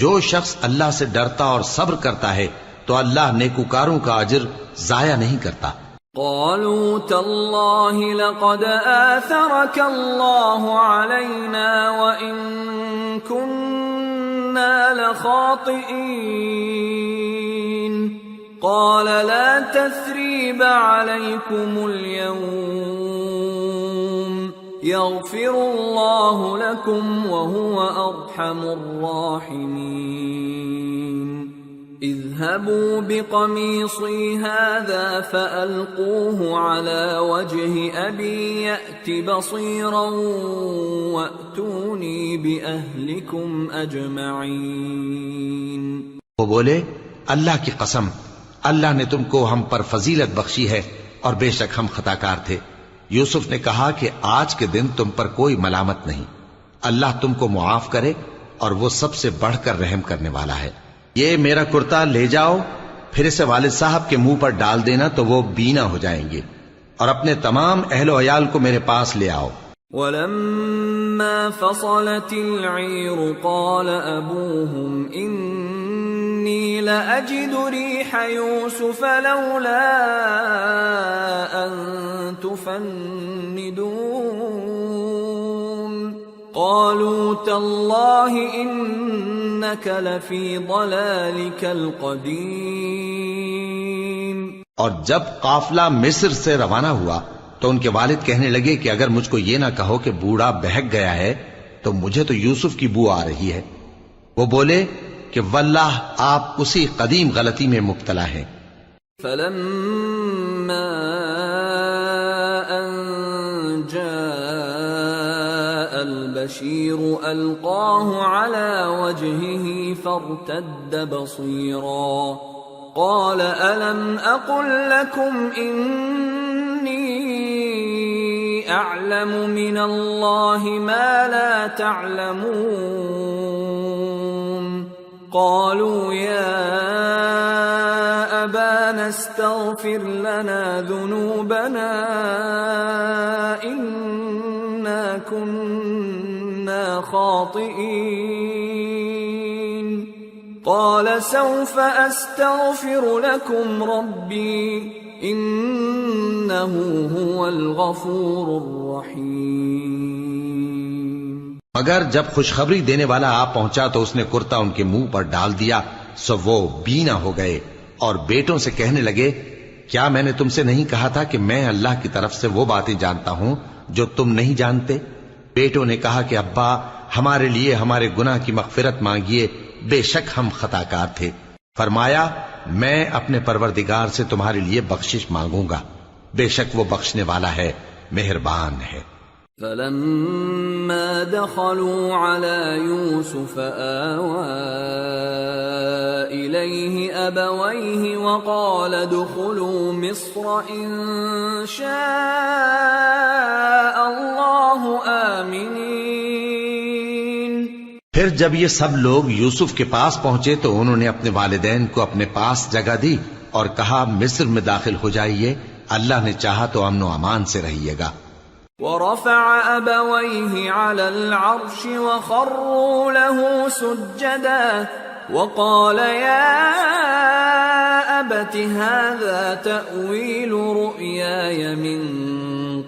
جو شخص اللہ سے ڈرتا اور صبر کرتا ہے تو اللہ نیکوکاروں کا اجر ضائع نہیں کرتا. قالوا تالله لقد آثرك الله علينا وإن كنا لخاطئين قال لا تثريب عليكم اليوم يغفر الله لكم وهو أرحم الراحمين. اذهبوا بقميصي هذا فألقوه على وجه أبي يأت بصيرا وأتوني بأهلكم أجمعين. وہ بولے اللہ کی قسم اللہ نے تم کو ہم پر فضیلت بخشی ہے اور بے شک ہم خطاکار تھے. یوسف نے کہا کہ آج کے دن تم پر کوئی ملامت نہیں، اللہ تم کو معاف کرے اور وہ سب سے بڑھ کر رحم کرنے والا ہے. یہ میرا کرتا لے جاؤ، پھر اسے والد صاحب کے منہ پر ڈال دینا تو وہ بینا ہو جائیں گے، اور اپنے تمام اہل و عیال کو میرے پاس لے آؤ. وَلَمَّا فَصَلَتِ الْعِيرُ قَالَ أَبُوهُمْ إِنِّي لَأَجِدُ رِيحَ يُوسُفَ لَوْلَا أَن تُفَنِّدُونَ قَالُوا تَاللَّهِ إِنَّكَ لَفِي ضَلَالِكَ الْقَدِيمِ. اور جب قافلہ مصر سے روانہ ہوا تو ان کے والد کہنے لگے کہ اگر مجھ کو یہ نہ کہو کہ بوڑھا بہک گیا ہے تو مجھے تو یوسف کی بو آ رہی ہے. وہ بولے کہ واللہ آپ اسی قدیم غلطی میں مبتلا ہیں. فَلَمَّا أَن جَاءَ الْبَشِيرُ أَلْقَاهُ عَلَى وَجْهِهِ فَارْتَدَّ بَصِيرًا قَالَ أَلَمْ أَقُلْ لَكُمْ إِنِّي أَعْلَمُ مِنَ اللَّهِ مَا لَا تَعْلَمُونَ قَالُوا يَا أَبَانَا اسْتَغْفِرْ لَنَا ذُنُوبَنَا إِنَّا كُنَّا خَاطِئِينَ قَالَ سَوْفَ أَسْتَغْفِرُ لَكُمْ رَبِّي إِنَّهُ هُوَ الْغَفُورُ الرَّحِيمُ. مگر جب خوشخبری دینے والا آ پہنچا تو اس نے کرتا ان کے منہ پر ڈال دیا، سو وہ بینا ہو گئے اور بیٹوں سے کہنے لگے کیا میں نے تم سے نہیں کہا تھا کہ میں اللہ کی طرف سے وہ باتیں جانتا ہوں جو تم نہیں جانتے؟ بیٹوں نے کہا کہ ابا ہمارے لیے ہمارے گناہ کی مغفرت مانگیے، بے شک ہم خطاکار تھے. فرمایا میں اپنے پروردگار سے تمہارے لیے بخشش مانگوں گا، بے شک وہ بخشنے والا ہے، مہربان ہے. فَلَمَّا دَخَلُوا عَلَى يُوسُفَ آوَى إِلَيْهِ أَبَوَيْهِ وَقَالَ ادْخُلُوا مِصْرَ إِن شَاءَ اللَّهُ آمِنِينَ. پھر جب یہ سب لوگ یوسف کے پاس پہنچے تو انہوں نے اپنے والدین کو اپنے پاس جگہ دی اور کہا مصر میں داخل ہو جائیے، اللہ نے چاہا تو امن و امان سے رہیے گا. وَرَفَعَ أَبَوَيْهِ عَلَى الْعَرْشِ وَخَرُّوا لَهُ سُجَّدًا وَقَالَ يَا أَبَتِ هَذَا تَأْوِيلُ رُؤْيَايَ مِن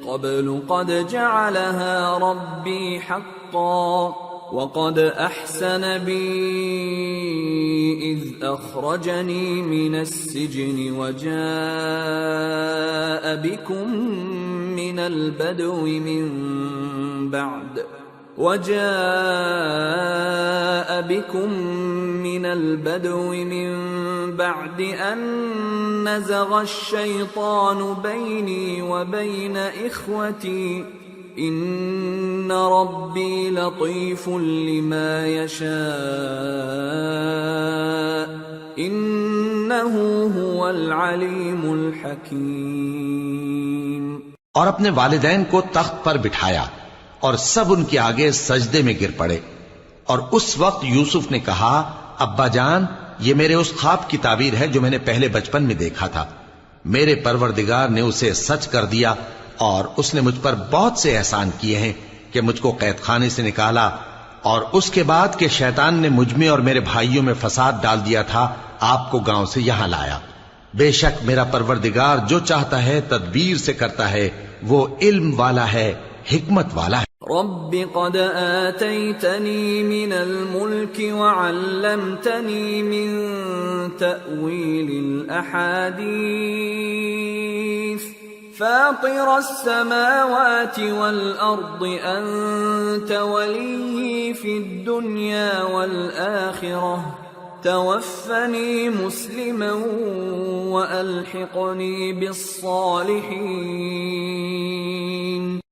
قَبْلُ قَدْ جَعَلَهَا رَبِّي حَقًّا وَقَدْ أَحْسَنَ بِي إِذْ أَخْرَجَنِي مِنَ السِّجْنِ وَجَاءَ بِكُم مِّنَ الْبَدْوِ مِن وجاء بكم من البدو من بعد أن نزغ الشيطان بيني وبين إخوتي إن ربي لطيف لما يشاء إنه هو العليم الحكيم۔ اور اپنے والدین کو تخت پر بٹھایا اور سب ان کے آگے سجدے میں گر پڑے، اور اس وقت یوسف نے کہا، ابا جان، یہ میرے اس خواب کی تعبیر ہے جو میں نے پہلے بچپن میں دیکھا تھا۔ میرے پروردگار نے اسے سچ کر دیا، اور اس نے مجھ پر بہت سے احسان کیے ہیں کہ مجھ کو قید خانے سے نکالا، اور اس کے بعد کہ شیطان نے مجھ میں اور میرے بھائیوں میں فساد ڈال دیا تھا، آپ کو گاؤں سے یہاں لایا۔ بے شک میرا پروردگار جو چاہتا ہے تدبیر سے کرتا ہے، وہ علم والا ہے، حکمت والا ہے۔ رب قد آتيتني من الملك وعلمتني من تأويل الأحاديث فاطر السماوات والأرض أنت ولي في الدنيا والآخرة توفني مسلما وألحقني بالصالحين۔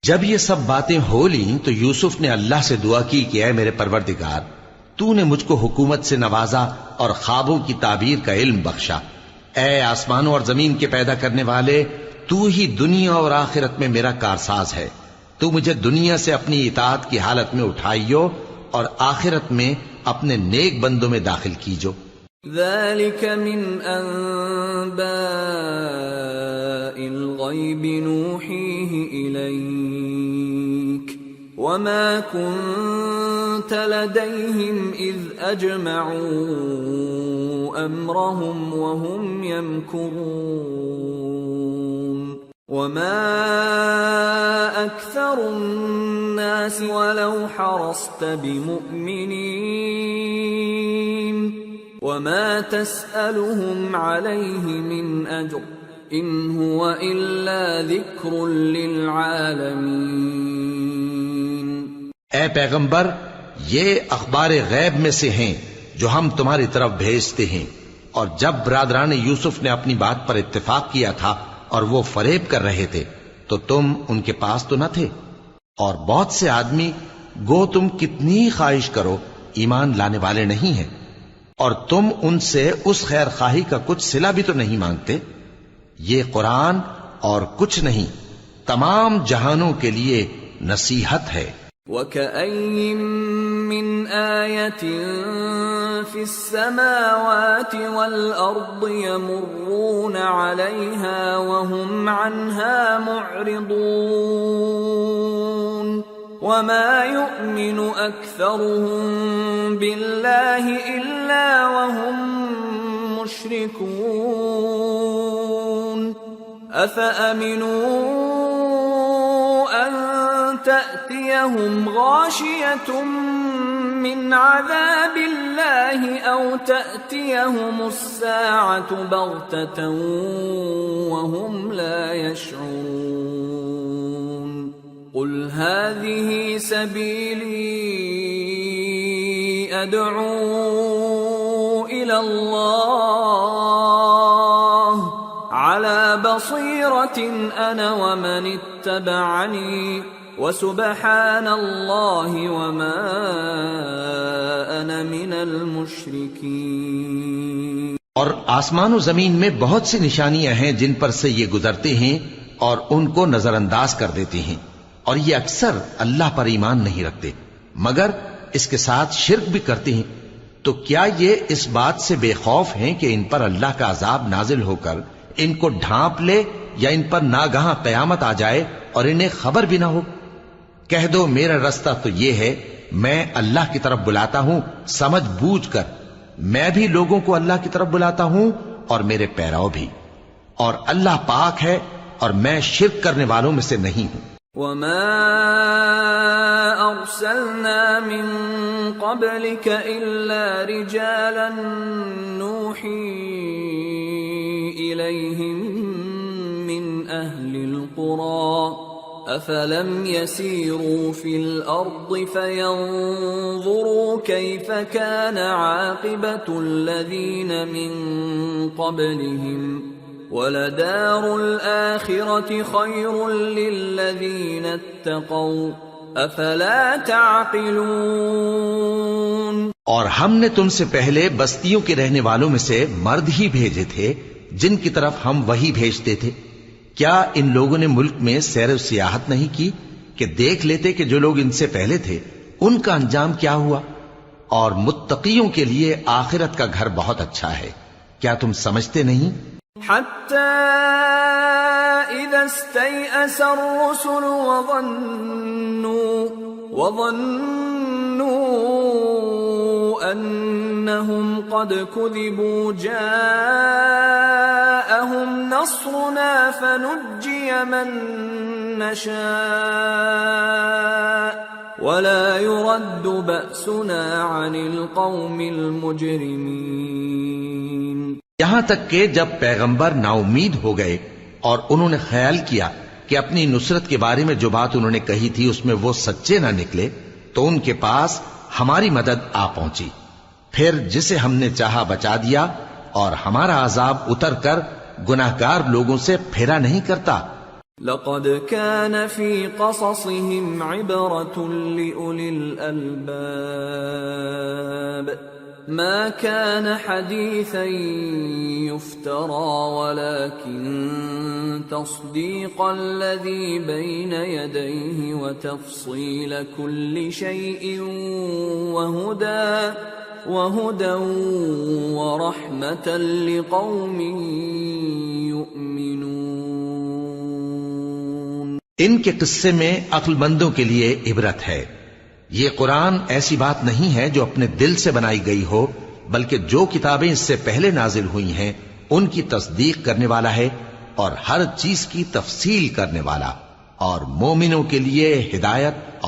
جب یہ سب باتیں ہو لیں تو یوسف نے اللہ سے دعا کی کہ اے میرے پروردگار، تو نے مجھ کو حکومت سے نوازا اور خوابوں کی تعبیر کا علم بخشا۔ اے آسمانوں اور زمین کے پیدا کرنے والے، تو ہی دنیا اور آخرت میں میرا کارساز ہے۔ تو مجھے دنیا سے اپنی اطاعت کی حالت میں اٹھائیو اور آخرت میں اپنے نیک بندوں میں داخل کیجو۔ ذلك من أنباء الغيب نوحيه إليك وما كنت لديهم إذ أجمعوا أمرهم وهم يمكرون وما أكثر الناس ولو حرصت بمؤمنين وما تسألهم عليه من أجر إن هو إلا ذكر للعالمين۔ اے پیغمبر، یہ اخبار غیب میں سے ہیں جو ہم تمہاری طرف بھیجتے ہیں، اور جب برادران یوسف نے اپنی بات پر اتفاق کیا تھا اور وہ فریب کر رہے تھے تو تم ان کے پاس تو نہ تھے، اور بہت سے آدمی گو تم کتنی خواہش کرو ایمان لانے والے نہیں ہیں، اور تم ان سے اس خیر خواہی کا کچھ صلہ بھی تو نہیں مانگتے۔ یہ قرآن اور کچھ نہیں، تمام جہانوں کے لیے نصیحت ہے۔ وَكَأَيِّن مِّنْ آيَةٍ فِي السَّمَاوَاتِ وَالْأَرْضِ يَمُرُّونَ عَلَيْهَا وَهُمْ عَنْهَا مُعْرِضُونَ وَمَا يُؤْمِنُ أَكْثَرُهُم بِاللَّهِ إِلَّا وَهُم مُشْرِكُونَ أَفَأَمِنُوا أَن تَأْتِيَهُمْ غَاشِيَةٌ مِّنْ عَذَابِ اللَّهِ أَوْ تَأْتِيَهُمُ السَّاعَةُ بَغْتَةً وَهُمْ لَا يَشْعُرُونَ قُلْ هَٰذِهِ سَبِيلِي أَدْعُو إِلَى اللَّهِ عَلَى بَصِيرَةٍ أَنَا وَمَنِ اتَّبَعَنِي وَسُبْحَانَ اللَّهِ وَمَا أَنَا مِنَ الْمُشْرِكِينَ۔ اور آسمان و زمین میں بہت سی نشانیاں ہیں جن پر سے یہ گزرتے ہیں اور ان کو نظر انداز کر دیتے ہیں، اور یہ اکثر اللہ پر ایمان نہیں رکھتے مگر اس کے ساتھ شرک بھی کرتے ہیں۔ تو کیا یہ اس بات سے بے خوف ہیں کہ ان پر اللہ کا عذاب نازل ہو کر ان کو ڈھانپ لے، یا ان پر ناگہاں قیامت آ جائے اور انہیں خبر بھی نہ ہو؟ کہہ دو میرا رستہ تو یہ ہے، میں اللہ کی طرف بلاتا ہوں سمجھ بوجھ کر، میں بھی لوگوں کو اللہ کی طرف بلاتا ہوں اور میرے پیراؤ بھی، اور اللہ پاک ہے اور میں شرک کرنے والوں میں سے نہیں ہوں۔ وَمَا أَرْسَلْنَا مِن قَبْلِكَ إِلَّا رِجَالًا نُوحِي إِلَيْهِم مِّنْ أَهْلِ الْقُرَىٰ أفلم يسيروا في الأرض فينظروا كيف كان عاقبة الذين من قبلهم ولدار الآخرة خير للذين اتقوا أفلا تعقلون۔ اور ہم نے تم سے پہلے بستیوں کے رہنے والوں میں سے مرد ہی بھیجے تھے جن کی طرف ہم وحی بھیجتے تھے۔ کیا ان لوگوں نے ملک میں سیر و سیاحت نہیں کی کہ دیکھ لیتے کہ جو لوگ ان سے پہلے تھے ان کا انجام کیا ہوا؟ اور متقیوں کے لیے آخرت کا گھر بہت اچھا ہے، کیا تم سمجھتے نہیں؟ حتى إذا استيأس الرسل وظنوا أنهم قد كذبوا جاءهم نصرنا فنجي من نشاء ولا يرد بأسنا عن القوم المجرمين۔ یہاں تک کہ جب پیغمبر نا امید ہو گئے اور انہوں نے خیال کیا کہ اپنی نصرت کے بارے میں جو بات انہوں نے کہی تھی اس میں وہ سچے نہ نکلے تو ان کے پاس ہماری مدد آ پہنچی، پھر جسے ہم نے چاہا بچا دیا، اور ہمارا عذاب اتر کر گناہگار لوگوں سے پھیرا نہیں کرتا۔ لقد كان في قصصهم عبرة لأولي الألباب ما كان حديثا يفترى ولكن تصديق الذي بين يديه وتفصيل كل شيء وهدى ورحمة لقوم يؤمنون۔ ان کے قصے میں عقل مندوں کے لیے عبرت ہے۔ یہ قرآن ایسی بات نہیں ہے جو اپنے دل سے بنائی گئی ہو، بلکہ جو کتابیں اس سے پہلے نازل ہوئی ہیں ان کی تصدیق کرنے والا ہے اور ہر چیز کی تفصیل کرنے والا، اور مومنوں کے لیے ہدایت